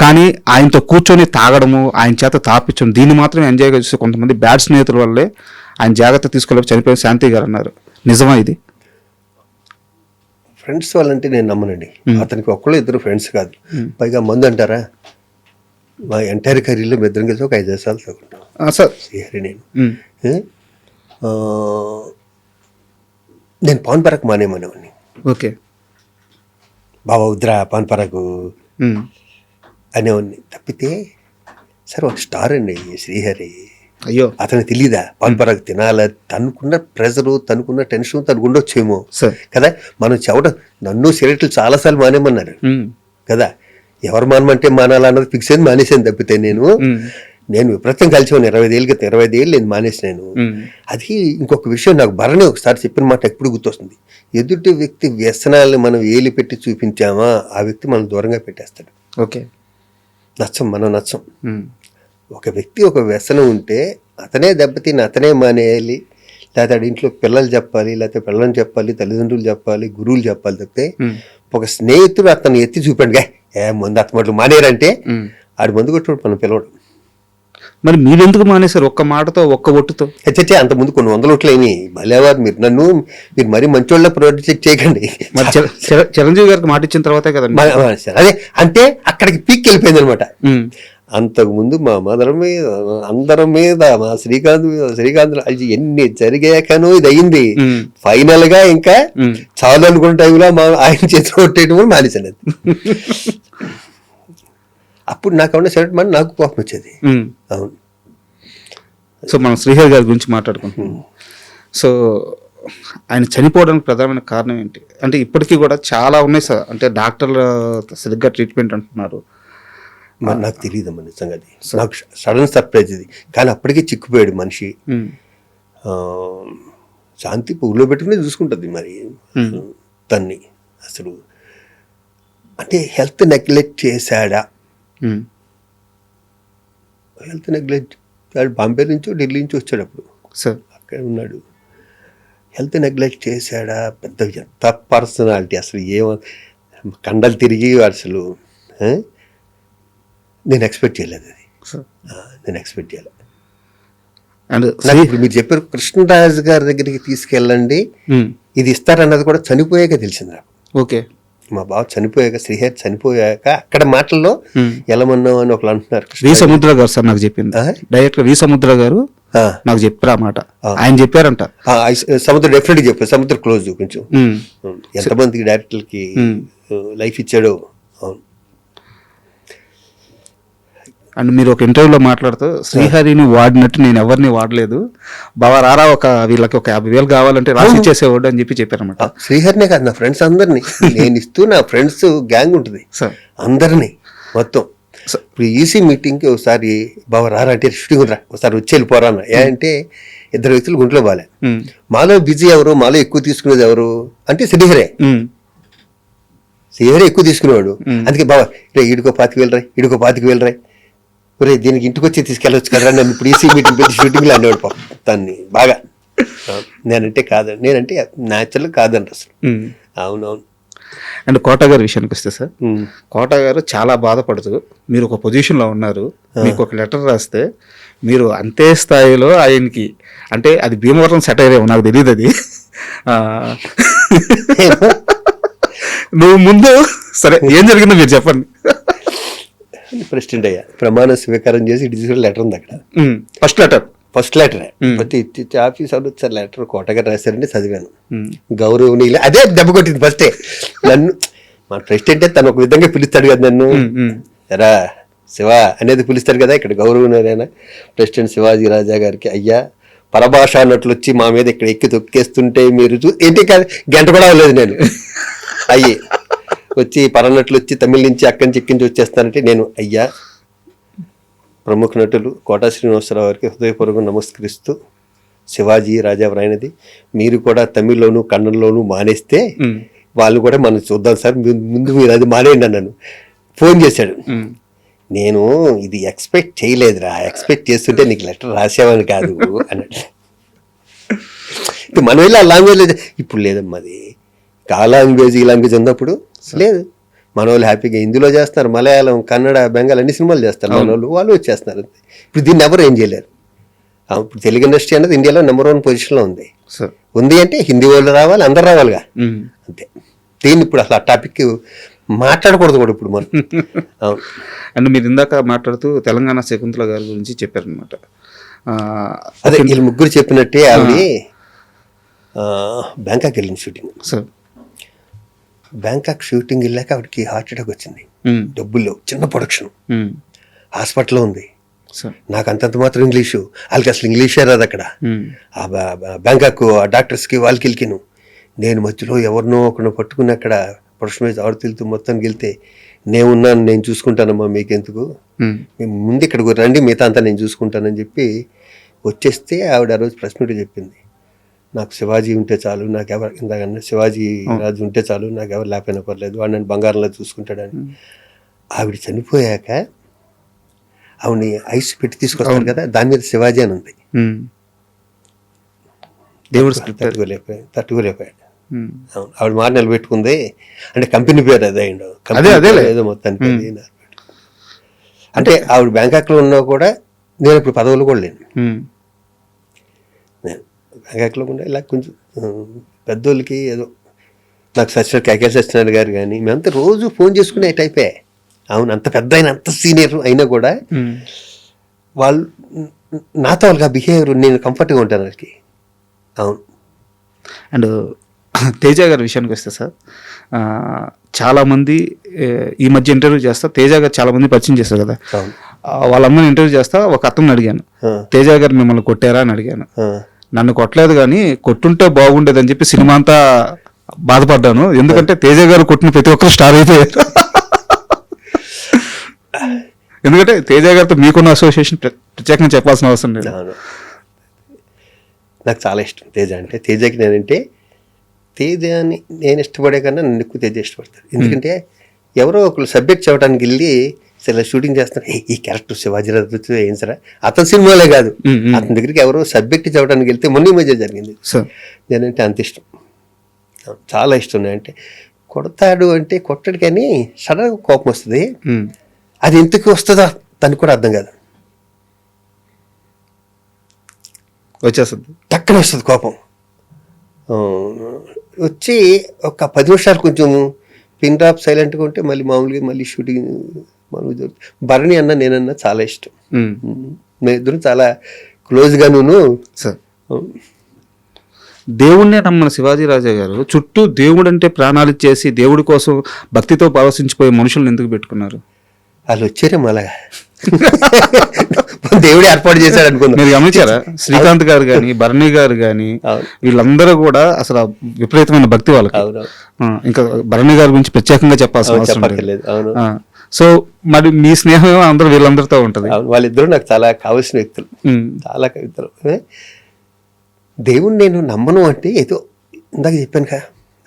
కానీ ఆయనతో కూర్చొని తాగడము, ఆయన చేత తాపించడం, దీన్ని మాత్రం ఎంజాయ్గా చూస్తే కొంతమంది బ్యాడ్ స్నేహితుల వల్లే ఆయన జాగ్రత్త తీసుకోలేక చనిపోయిన శాంతి గారు అన్నారు. నిజమా ఇది? ఫ్రెండ్స్ వాళ్ళంటే నేను నమ్మనండి. అతనికి ఒక్కళ్ళు ఇద్దరు ఫ్రెండ్స్ కాదు, పైగా మందు అంటారా, మా ఎంటైర్ కర్రీలో ఇద్దరం కలిసి ఒక 5 సార్లు తగ్గుంటాం సార్. శ్రీహరి నేను పాన్ పరాకు మానేమనేవాడిని. ఓకే బాబా వద్దురా పాన్ పరాకు అనేవాడిని. తప్పితే సార్ ఒక స్టార్ అండి శ్రీహరి. అయ్యో, అతనికి తెలీదా పాన్ పరాకు తినాల? తనుకున్న ప్రెజరు, తనుకున్న టెన్షన్ తనకు ఉండొచ్చేమో కదా. మనం చెవట నన్ను సిగరెట్లు చాలాసార్లు మానేమన్నారు కదా, ఎవరు మానమంటే మానాలన్నది ఫిక్స్ అయింది, మానేసాను. తప్పితే నేను విపరీతం కలిసిపోయాను 25 ఏళ్ళ క్రితం. 25 ఏళ్ళు నేను మానేసినాను. అది ఇంకొక విషయం, నాకు భరణి ఒకసారి చెప్పిన మాట ఎప్పుడు గుర్తొస్తుంది, ఎదుటి వ్యక్తి వ్యసనాలను మనం ఏలి పెట్టి చూపించామా, ఆ వ్యక్తి మనం దూరంగా పెట్టేస్తాడు. ఓకే, మనం నచ్చం. ఒక వ్యక్తి ఒక వ్యసనం ఉంటే అతనే దెబ్బతిని అతనే మానేయాలి, లేకపోతే ఇంట్లో పిల్లలు చెప్పాలి, లేకపోతే పిల్లలు చెప్పాలి, తల్లిదండ్రులు చెప్పాలి, గురువులు చెప్పాలి. తప్పితే ఒక స్నేహితుడు అతను ఎత్తి చూపండి, ముందు అతను మానేరంటే ఆడి ముందు కొట్టు మనం పిలవడం. మరి మీరెందుకు మానేశారు? ఒక్క మాటతో, ఒక్క ఒట్టుతో? హెచ్చే అంతకుముందు కొన్ని 100 ఓట్లు అయినాయి. భలేవారు మీరు మరీ మంచోళ్ళ ప్రొటెక్ట్ చేయకండి. చిరంజీవి గారికి మాట ఇచ్చిన తర్వాతే కదా అదే, అంటే అక్కడికి పీక్ వెళ్ళిపోయింది అనమాట. అంతకుముందు మా అందరం మీద మా శ్రీకాంత్ అది ఎన్ని జరిగాకనో ఇది అయింది. ఫైనల్ గా ఇంకా చాలు అనుకున్న టైంలో ఆయన చేతిలో కొట్టేయడం కూడా మానేసాను. అప్పుడు నాకు అవునా సెలెక్ట్ ಮಾಡಿ నాకు కోపం వచ్చేది. అవును. సో మనం శ్రీహరి గారి గురించి మాట్లాడుకుంటున్నాం. సో ఆయన చనిపోవడానికి ప్రధానమైన కారణం ఏంటి? అంటే ఇప్పటికీ కూడా చాలా ఉన్నాయి సార్, అంటే డాక్టర్లు సరిగ్గా ట్రీట్మెంట్ అంటున్నారు. మరి నాకు తెలియదమ్మా నిజంగా, అది నాకు సడన్ సర్ప్రైజ్ ఇది. కానీ అప్పటికే చిక్కుపోయాడు మనిషి. శాంతి ఊళ్ళో పెట్టుకునే చూసుకుంటుంది మరి తన్ని. అసలు అంటే హెల్త్ నెగ్లెక్ట్ చేశాడా? హెల్త్ నెగ్లెక్ట్, బాంబే నుంచో ఢిల్లీ నుంచి వచ్చాడు అప్పుడు, సార్ అక్కడే ఉన్నాడు. హెల్త్ నెగ్లెక్ట్ చేశాడా? పెద్ద ఎంత పర్సనాలిటీ అసలు, ఏమో కండలు తిరిగి అసలు నేను ఎక్స్పెక్ట్ చేయలేదు అది. నేను ఎక్స్పెక్ట్ చేయలేదు. అండ్ ఇప్పుడు మీరు చెప్పారు కృష్ణరాజు గారి దగ్గరికి తీసుకెళ్ళండి ఇది ఇస్తారన్నది కూడా చనిపోయాక తెలిసింది నాకు. ఓకే, మా బావ చనిపోయాక, శ్రీహరి చనిపోయాక అక్కడ మాటల్లో ఎలమన్నావు అని ఒకళ్ళు అంటున్నారు. వి సముద్ర గారు సార్ నాకు చెప్పింది, డైరెక్టర్ వి సముద్ర గారు నాకు చెప్పారు ఆ మాట. ఆయన చెప్పారంట. సముద్ర డెఫినెట్గా చెప్పారు. సముద్ర క్లోజ్ కొంచెం, ఎంతమందికి డైరెక్టర్కి లైఫ్ ఇచ్చాడో. అవును. అండ్ మీరు ఒక ఇంటర్వ్యూలో మాట్లాడుతూ శ్రీహరిని వాడినట్టు నేను ఎవరిని వాడలేదు బాబా, రారా ఒక వీళ్ళకి ఒక 50,000 కావాలంటే రాసి ఇచ్చేసేవాడు అని చెప్పారన్నమాట. శ్రీహరినే కాదు, నా ఫ్రెండ్స్ అందరినీ నేను ఇస్తూ, నా ఫ్రెండ్స్ గ్యాంగ్ ఉంటుంది అందరినీ మొత్తం. ఇప్పుడు ఈసీ మీటింగ్కి ఒకసారి బాబా రారా అంటే షూటింగ్ రా ఒకసారి వచ్చి వెళ్ళిపోరా అన్న. ఏంటంటే 2 వ్యక్తులు గుంట్లో బాలే. మాలో బిజీ ఎవరు, మాలో ఎక్కువ తీసుకునేది ఎవరు అంటే శ్రీహరే. శ్రీహరే ఎక్కువ తీసుకునేవాడు. అందుకే బాబా రే ఈడుకో 25,000 రా, ఈడుకో 25,000 రా, ఒరే దీనికి ఇంటికి వచ్చి తీసుకెళ్ళొచ్చు కదా నన్ను ఇప్పుడు ఈసీ మీటింగ్ పెట్టి షూటింగ్లో అనేవాడు పాపం దాన్ని బాగా. నేనంటే కాదండి, నేనంటే న్యాచురల్ కాదండి అసలు. అవునవును. అండ్ కోట గారి విషయానికి వస్తే సార్, కోట గారు చాలా బాధపడుతూ మీరు ఒక పొజిషన్లో ఉన్నారు, మీకు ఒక లెటర్ రాస్తే మీరు అంతే స్థాయిలో ఆయనకి, అంటే అది భీమవరం సెటైర్ ఏమో నాకు తెలియదు అది, నువ్వు ముందు సరే ఏం జరిగిందో మీరు చెప్పండి. ప్రెసిడెంట్ అయ్యా, ప్రమాణ స్వీకారం చేసి డిజిటల్ లెటర్ ఉంది అక్కడ. ఫస్ట్ లెటరే ప్రతి ఆఫీస్ వాళ్ళు వచ్చారు లెటర్ కోటగారు రాశారంటే చదివాను. గౌరవనీయులు అదే దెబ్బ కొట్టింది ఫస్టే నన్ను. మన ప్రెసిడెంటే తను ఒక విధంగా పిలుస్తాడు కదా నన్ను, ఎరా శివ అనేది పిలుస్తాడు కదా. ఇక్కడ గౌరవనీయులైన ప్రెసిడెంట్ శివాజీ రాజా గారికి, అయ్యా పరభాష అన్నట్లు వచ్చి మా మీద ఇక్కడ ఎక్కి తొక్కేస్తుంటే మీరు ఏంటి కాదు, గంట కూడా అవ్వలేదు నేను అయ్యి వచ్చి పరనట్లు వచ్చి తమిళ నుంచి అక్కడి నుంచి ఎక్కించి వచ్చేస్తానంటే నేను, అయ్యా ప్రముఖ నటులు కోటా శ్రీనివాసరావు గారికి హృదయపూర్వకంగా నమస్కరిస్తూ, శివాజీ రాజా వ్రాయినది మీరు కూడా తమిళ్లోను కన్నడలోను మానేస్తే వాళ్ళు కూడా మనం చూద్దాం సార్, ముందు మీరు అది మానేయండి అన్నాను. ఫోన్ చేశాడు. నేను ఇది ఎక్స్పెక్ట్ చేయలేదురా, ఎక్స్పెక్ట్ చేస్తుంటే నీకు లెటర్ రాసేవాని కాదు అన్నట్టు. ఇప్పుడు మన వెళ్ళి ఆ లాంగ్వేజ్ లేదు ఇప్పుడు, లేదమ్మా అది ఆ లాంగ్వేజ్ ఈ లాంగ్వేజ్ ఉన్నప్పుడు లేదు. మన వాళ్ళు హ్యాపీగా హిందీలో చేస్తున్నారు, మలయాళం కన్నడ బెంగాల్ అన్ని సినిమాలు చేస్తారు మన వాళ్ళు వచ్చేస్తున్నారు. ఇప్పుడు దీన్ని ఎవరు ఏం చేయలేరు. ఇప్పుడు తెలుగు ఇండస్ట్రీ అనేది ఇండియాలో నెంబర్ 1 పొజిషన్లో ఉంది. అంటే హిందీ వాళ్ళు రావాలి, అందరు రావాలిగా, అంతే. దీన్ని ఇప్పుడు అసలు ఆ టాపిక్ మాట్లాడకూడదు కూడా ఇప్పుడు మనం. అవును. అండ్ మీరు ఇందాక మాట్లాడుతూ తెలంగాణ శకుంతల గారి గురించి చెప్పారనమాట. అదే వీళ్ళు ముగ్గురు చెప్పినట్టే ఆవిడ బ్యాంకాక్ వెళ్ళింది షూటింగ్. బ్యాంకాక్ షూటింగ్ వెళ్ళాక ఆవిడకి హార్ట్ అటాక్ వచ్చింది. డబ్బుల్లో చిన్న ప్రొడక్షన్, హాస్పిటల్లో ఉంది. నాకు అంతంత మాత్రం ఇంగ్లీషు, వాళ్ళకి అసలు ఇంగ్లీషే రాదు అక్కడ. ఆ బ్యాంకాక్ డాక్టర్స్కి వాళ్ళకి వెళ్ళిను. నేను మధ్యలో ఎవరినో ఒకరిని పట్టుకుని అక్కడ ప్రొడక్షన్ మీద ఆడుతూ మొత్తానికి వెళ్తే, నేనున్నాను, నేను చూసుకుంటానమ్మా, మీకెందుకు, మేము ముందు ఇక్కడికి రండి, మిగతా అంతా నేను చూసుకుంటానని చెప్పి వచ్చేస్తే ఆవిడ ఆ రోజు ప్రెస్ మీట్ చెప్పింది, నాకు శివాజీ ఉంటే చాలు, నాకు ఎవరు ఇందాకన్నా శివాజీ రాజు ఉంటే చాలు, నాకు ఎవరు లేకపోయినా పర్లేదు, వాడు నన్ను బంగారంలో చూసుకుంటాడని. ఆవిడ చనిపోయాక ఆవిడని ఐస్ పెట్టి తీసుకొస్తాను కదా, దాని మీద శివాజీ అని ఉంది. దేవుడు తట్టుకోలేకపోయాడు. అవును, ఆవిడ మాట నిలబెట్టుకుంది. అంటే కంపెనీ పేరు అదే ఏదో మొత్తానికి. అంటే ఆవిడ బ్యాంకాక్లో ఉన్నా కూడా నేను ఇప్పుడు పదవులు కూడా లేను. నేను బ్యాంకాక్లో కూడా ఇలా కొంచెం పెద్దోళ్ళకి ఏదో నాకు కేకే సత్యనారాయణ గారు కానీ మేమంతా రోజు ఫోన్ చేసుకునే టైపే. అవును, అంత పెద్ద అయినా అంత సీనియర్ అయినా కూడా వాళ్ళు నాతో వాళ్ళకి ఆ బిహేవియర్ నేను కంఫర్ట్గా ఉంటాను వాళ్ళకి. అవును. అండ్ తేజ గారి విషయానికి వస్తే సార్, చాలామంది ఈ మధ్య ఇంటర్వ్యూ చేస్తా తేజ గారు చాలామంది పరిచయం చేస్తారు కదా, వాళ్ళందరినీ ఇంటర్వ్యూ చేస్తా ఒక అతను అడిగాను, తేజ గారు మిమ్మల్ని కొట్టారా అని అడిగాను. నన్ను కొట్టలేదు కానీ కొట్టుంటే బాగుండేదని చెప్పి సినిమా అంతా బాధపడ్డాను. ఎందుకంటే తేజ గారు కొట్టిన ప్రతి ఒక్కరు స్టార్ అయిపోయారు. ఎందుకంటే తేజ గారితో మీకున్న అసోసియేషన్ ప్రత్యేకంగా చెప్పాల్సిన అవసరం లేదు. అవును. నాకు చాలా ఇష్టం తేజ అంటే. తేజకి నేనంటే తేజని నేను ఇష్టపడే కన్నా నన్ను ఎక్కువ తేజ ఇష్టపడతాను. ఎందుకంటే ఎవరో ఒకరు సబ్జెక్ట్ చెప్పడానికి వెళ్ళి ఇలా షూటింగ్ చేస్తారు, ఈ క్యారెక్టర్ శివాజీరాజు ఏం సరే అతని సినిమాలే కాదు, అతని దగ్గరికి ఎవరో సబ్జెక్ట్ చెప్పడానికి వెళ్తే మొన్న ఈ మధ్య జరిగింది. నేనంటే అంత ఇష్టం, చాలా ఇష్టం. అంటే కొడతాడు అంటే కొట్టడు కానీ సడన్గా కోపం వస్తుంది. అది ఎందుకు వస్తుందో తనకు కూడా అర్థం కాదు, వచ్చేస్తుంది, టక్కన వస్తుంది కోపం. వచ్చి ఒక 10 నిమిషాలు కొంచెం పిన్ డ్రాప్ సైలెంట్గా ఉంటే మళ్ళీ మామూలుగా మళ్ళీ షూటింగ్ మామూలుగా జరుగుతుంది. భరణి అన్న నేనన్నా చాలా ఇష్టం, మేము ఇద్దరు చాలా క్లోజ్గా. సార్ దేవుణ్ణే నమ్మని శివాజీ రాజా గారు చుట్టూ దేవుడు అంటే ప్రాణాలు ఇచ్చేసి దేవుడి కోసం భక్తితో పరవశించిపోయే మనుషులను ఎందుకు పెట్టుకున్నారు? వాళ్ళు వచ్చారే మళ్ళా దేవుడు ఏర్పాటు చేశాడు అనుకున్నాను. మీరు గమనించారా? శ్రీకాంత్ గారు కానీ భరణి గారు కానీ వీళ్ళందరూ కూడా అసలు విపరీతమైన భక్తి వాళ్ళకి. ఇంకా భరణి గారి గురించి ప్రత్యేకంగా చెప్పాల్సిన అవసరం లేదు. సో మరి మీ స్నేహం అందరూ వీళ్ళందరితో ఉంటది. వాళ్ళిద్దరూ నాకు చాలా కావాల్సిన వ్యక్తులు, చాలా కవితలు. దేవుణ్ణి నేను నమ్మను అంటే ఏదో ఇందాక చెప్పాను కదా,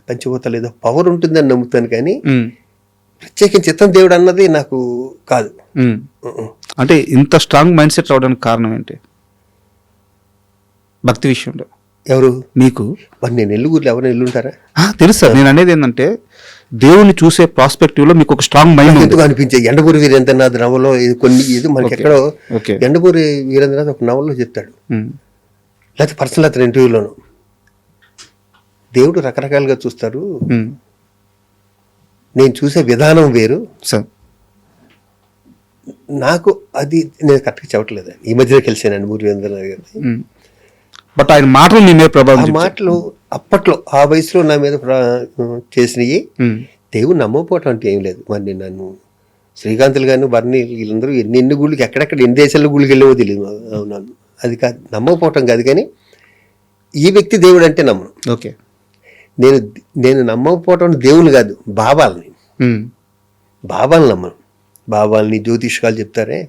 పంచభూతాలు ఏదో పవర్ ఉంటుందని నమ్ముతాను కానీ ప్రత్యేకించి చిత్తం దేవుడు అన్నది నాకు కాదు. అంటే ఇంత స్ట్రాంగ్ మైండ్ సెట్ రావడానికి కారణం ఏంటి భక్తి విషయంలో? ఎవరు మీకు? మరి నేను ఎల్లుగురులో ఎవరైనా ఎల్లుంటారా? తెలుసు సార్. నేను అనేది ఏంటంటే దేవుని చూసే ప్రాస్పెక్టివ్ లో మీకు ఒక స్ట్రాంగ్ మైండ్ ఎందుకు అనిపించే. ఎండపూరి వీరేంద్రనాథ్ నవలో కొన్ని ఇది మనకి ఎక్కడో ఎండపూరి వీరేంద్రనాథ్ ఒక నవల్లో చెప్తాడు, లేకపోతే పర్సనల్ అతని ఇంటర్వ్యూలోను, దేవుడు రకరకాలుగా చూస్తారు, నేను చూసే విధానం వేరు సార్. నాకు అది నేను కరెక్ట్గా చెప్పట్లేదు. ఈ మధ్యలో కలిసానండి మూరి వీరేంద్రనాథ్ గారిని. బట్ ఆయన మాటలు నీ మీద ప్రభావం, మాటలు అప్పట్లో ఆ వయసులో నా మీద చేసినవి. దేవుడు నమ్మకపోవటం అంటే ఏం లేదు. మరి నన్ను శ్రీకాంతులు గాను భరణి వీళ్ళందరూ ఎన్ని గుళ్ళకి ఎక్కడెక్కడ ఎన్ని దేశాల్లో గుళ్ళకి వెళ్ళేవో తెలియదు. అవునాను అది కాదు, నమ్మకపోవటం కాదు కానీ ఈ వ్యక్తి దేవుడు అంటే నమ్మను. ఓకే, నేను నమ్మకపోవటం దేవుని కాదు, బాబాలని నమ్మను. బాబాలని జ్యోతిష్కాలు చెప్తారే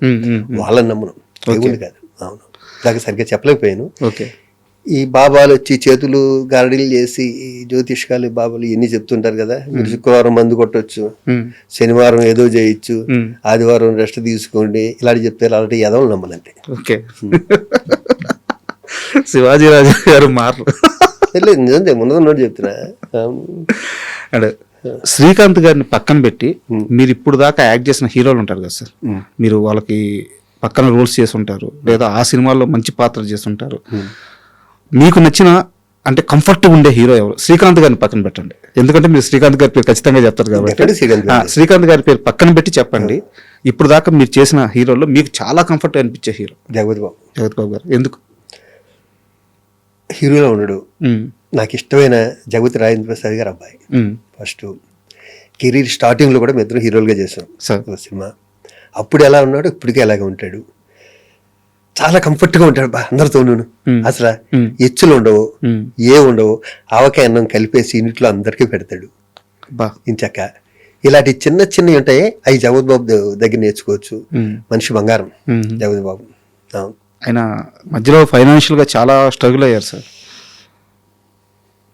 వాళ్ళని నమ్మను, దేవుని కాదు. అవును, దాకా సరిగ్గా చెప్పలేకపోయాను. ఓకే. ఈ బాబాలు వచ్చి చేతులు గారడీలు చేసి ఈ జ్యోతిష్కాలు బాబాలు ఎన్ని చెప్తుంటారు కదా, మీరు శుక్రవారం మందు కొట్టొచ్చు, శనివారం ఏదో చేయొచ్చు, ఆదివారం రెస్ట్ తీసుకోండి, ఇలాంటి చెప్తారు. అలాంటి ఎదవలు నమ్మనంటే. ఓకే, శివాజీ రాజా గారు మారు నిజంటే ముందు చెప్తున్నా. అంటే శ్రీకాంత్ గారిని పక్కన పెట్టి మీరు ఇప్పుడు దాకా యాక్ట్ చేసిన హీరోలు ఉంటారు కదా సార్, మీరు వాళ్ళకి పక్కన రోల్స్ చేసి ఉంటారు లేదా ఆ సినిమాల్లో మంచి పాత్ర చేసి ఉంటారు, మీకు నచ్చిన అంటే కంఫర్ట్గా ఉండే హీరో ఎవరు? శ్రీకాంత్ గారిని పక్కన పెట్టండి, ఎందుకంటే మీరు శ్రీకాంత్ గారి పేరు ఖచ్చితంగా చెప్తారు కాబట్టి శ్రీకాంత్ గారి పేరు పక్కన పెట్టి చెప్పండి. ఇప్పుడు దాకా మీరు చేసిన హీరోల్లో మీకు చాలా కంఫర్ట్ అనిపించే హీరో? జగపతి బాబు గారు. ఎందుకు? హీరోలో ఉండడు. నాకు ఇష్టమైన జగపతి రాజేంద్ర ప్రసాద్ గారు అబ్బాయి. ఫస్ట్ కెరీర్ స్టార్టింగ్లో కూడా మేము ఇద్దరు హీరోలుగా చేసాం సినిమా. అప్పుడు ఎలా ఉన్నాడు, ఇప్పటికే అలాగే ఉంటాడు. చాలా కంఫర్ట్గా ఉంటాడు అందరితోనూ. అసలు ఎచ్చులు ఉండవు, ఉండవు. ఆవకాయ అన్నం కలిపేసి ఇంట్లో అందరికీ పెడతాడు ఇంచక్క. ఇలాంటి చిన్న చిన్నవి ఉంటాయి, అవి జగపతి బాబు దగ్గర నేర్చుకోవచ్చు. మనిషి బంగారం జగపతి బాబు. ఆయన మధ్యలో ఫైనాన్షియల్గా చాలా స్ట్రగుల్ అయ్యారు సార్,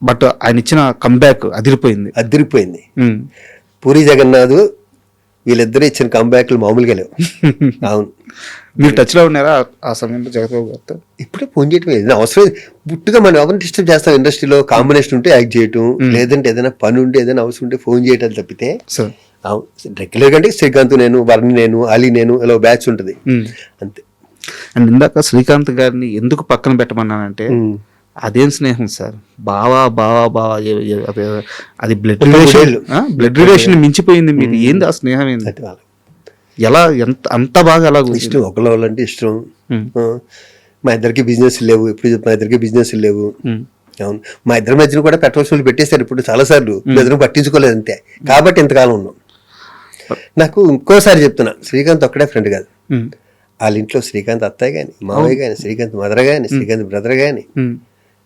బట్ ఆయన ఇచ్చిన కంబ్యాక్ అదిరిపోయింది. పూరి జగన్నాథ్ వీళ్ళిద్దరూ ఇచ్చిన కంబ్యాక్లు మామూలుగా లేవు. అవును, మీరు టచ్లో ఉన్నారా ఆ సమయంలో జగత్బాబు గారితో? ఇప్పుడే ఫోన్ చేయటం ఏదైనా అవసరం పుట్టుగా మనం ఎవరిని డిస్టర్బ్ చేస్తాం. ఇండస్ట్రీలో కాంబినేషన్ ఉంటే యాక్ట్ చేయటం, లేదంటే ఏదైనా పని ఉంటే ఏదైనా అవసరం ఉంటే ఫోన్ చేయటం తప్పితే రెగ్యులర్గా అంటే శ్రీకాంత్ నేను, భరణి నేను, అలీ నేను, ఇలా బ్యాచ్ ఉంటుంది అంతే. అండ్ ఇందాక శ్రీకాంత్ గారిని ఎందుకు పక్కన పెట్టమన్నానంటే అదేం స్నేహం సార్, బావా అది బ్లడ్ రిలేషన్ మించిపోయింది మీకు. ఏంది ఆ స్నేహం? ఏంది ఎలా అంత బాగా ఎలా ఇష్టం? ఒకళ్ళ అంటే ఇష్టం. మా ఇద్దరికి బిజినెస్ లేవు, ఎప్పుడు మా ఇద్దరికి బిజినెస్ లేవు. అవును, మా ఇద్దరి మధ్యన కూడా పెట్రోల్ షోలు పెట్టేశారు ఇప్పుడు చాలాసార్లు, ఇద్దరు పట్టించుకోలేదు అంతే. కాబట్టి ఇంతకాలం ఉన్నాం. నాకు ఇంకోసారి చెప్తున్నా, శ్రీకాంత్ ఒక్కడే ఫ్రెండ్ కాదు. వాళ్ళ ఇంట్లో శ్రీకాంత్ అత్తయ్య కానీ, మావయ్య కానీ, శ్రీకాంత్ మదర్ కానీ, శ్రీకాంత్ బ్రదర్ కానీ,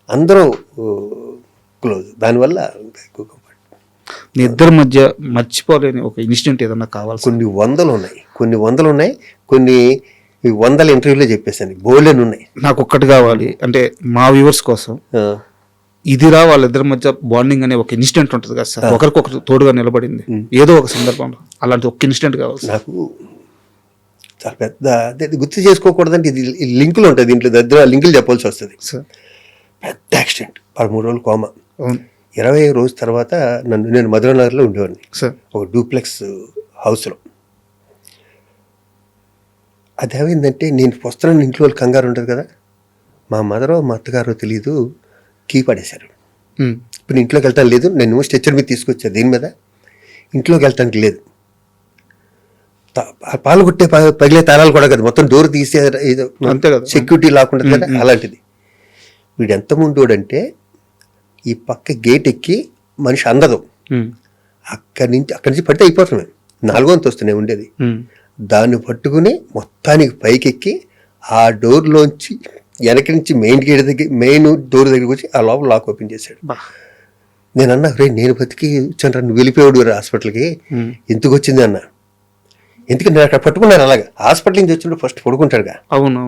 అందరం క్లోజ్. దానివల్ల ఎక్కువ కంఫర్ట్. మీ ఇద్దరి మధ్య మర్చిపోలేని ఒక ఇన్సిడెంట్ ఏదన్నా కావాలి? కొన్ని వందలు ఉన్నాయి, కొన్ని వందల ఇంటర్వ్యూలో చెప్పేసాను, బోల్డెన్ ఉన్నాయి. నాకు ఒక్కటి కావాలి అంటే మా వ్యూవర్స్ కోసం, ఇదిరా వాళ్ళిద్దరి మధ్య బాండింగ్ అనే ఒక ఇన్సిడెంట్ ఉంటుంది కదా సార్, ఒకరికొకరు తోడుగా నిలబడింది ఏదో ఒక సందర్భంలో, అలాంటి ఒక ఇన్సిడెంట్ కావాలి సార్. నాకు చాలా పెద్ద అది గుర్తు చేసుకోకూడదంటే ఇది లింకులు ఉంటాయి, దీంట్లో దగ్గర లింకులు చెప్పాల్సి వస్తుంది. సార్ పెద్ద యాక్సిడెంట్, 13 రోజులు కోమా. అవును 20 రోజు తర్వాత నేను మధురనగర్లో ఉండేవాడిని, సార్. ఒక డూప్లెక్స్ హౌస్లో. అది ఏమైందంటే నేను వస్తున్నాను, ఇంట్లో వాళ్ళు కంగారు ఉంటుంది కదా, మా మదరో మా అత్తగారో తెలీదు, కీ పడేశారు. ఇప్పుడు ఇంట్లోకి వెళ్తాను లేదు, నేను స్ట్రెచ్చర్ మీద తీసుకొచ్చాను, దీని మీద ఇంట్లోకి వెళ్తానికి లేదు. పాలు కొట్టే పగిలే తాళాలు కూడా కదా, మొత్తం డోర్ తీసే అంతే కదా, సెక్యూరిటీ లాక్కుంటుంది కదా, అలాంటిది. వీడు ఎంత ముందోడంటే ఈ పక్క గేట్ ఎక్కి మనిషి అందదు, అక్కడి నుంచి పడితే అయిపోతున్నాయి. 4వ అంతస్తునే ఉండేది, దాన్ని పట్టుకుని మొత్తానికి పైకెక్కి ఆ డోర్లోంచి వెనక నుంచి మెయిన్ డోర్ దగ్గరికి వచ్చి ఆ లోపల లాక్ ఓపెన్ చేశాడు. నేను అన్నా, రే నేను బతికి వచ్చాను, నువ్వు వెళ్ళిపోయాడు హాస్పిటల్కి, ఎందుకు వచ్చింది అన్న. ఎందుకంటే నేను అక్కడ పట్టుకున్నాను, అలాగా హాస్పిటల్ నుంచి వచ్చినప్పుడు ఫస్ట్ పడుకుంటాడుగా. అవును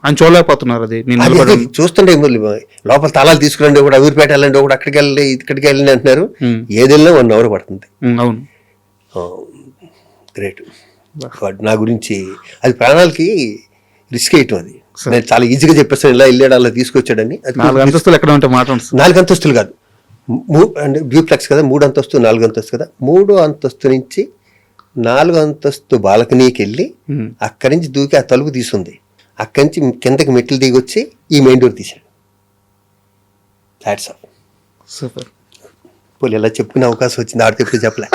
ఆయన చూడలేకపోతున్నారు, అది చూస్తుంటే లోపల తాళాలు తీసుకురండి, ఒకటి ఊరిపేట వెళ్ళండి, ఒకటి అక్కడికి వెళ్ళి ఇక్కడికి వెళ్ళండి అంటున్నారు. ఏదైనా 1 అవర్ పడుతుంది. అవును గ్రేట్. నా గురించి అది ప్రాణాలకి రిస్క్ వేయటం, అది నేను చాలా ఈజీగా చెప్పేస్తాను, ఇలా వెళ్ళాడు అలా తీసుకొచ్చాడని. 4 అంతస్తులు ఎక్కడ ఉంటే మాట్లాడు. 4 అంతస్తులు కాదు, అంటే డ్యూప్లెక్స్ కదా, 3 అంతస్తు 4 అంతస్తు కదా, 3వ అంతస్తు నుంచి 4వ అంతస్తు బాల్కనీకి వెళ్ళి అక్కడి నుంచి దూకి ఆ తలుపు తీసుంది, అక్కడి నుంచి కిందకి మెట్లు దిగి వచ్చి ఈ మెయిన్ డోర్ తీశాడు. That's all. సూపర్. పోలీ ఇలా చెప్పుకునే అవకాశం వచ్చింది, ఆడితే ఎప్పుడు చెప్పలే.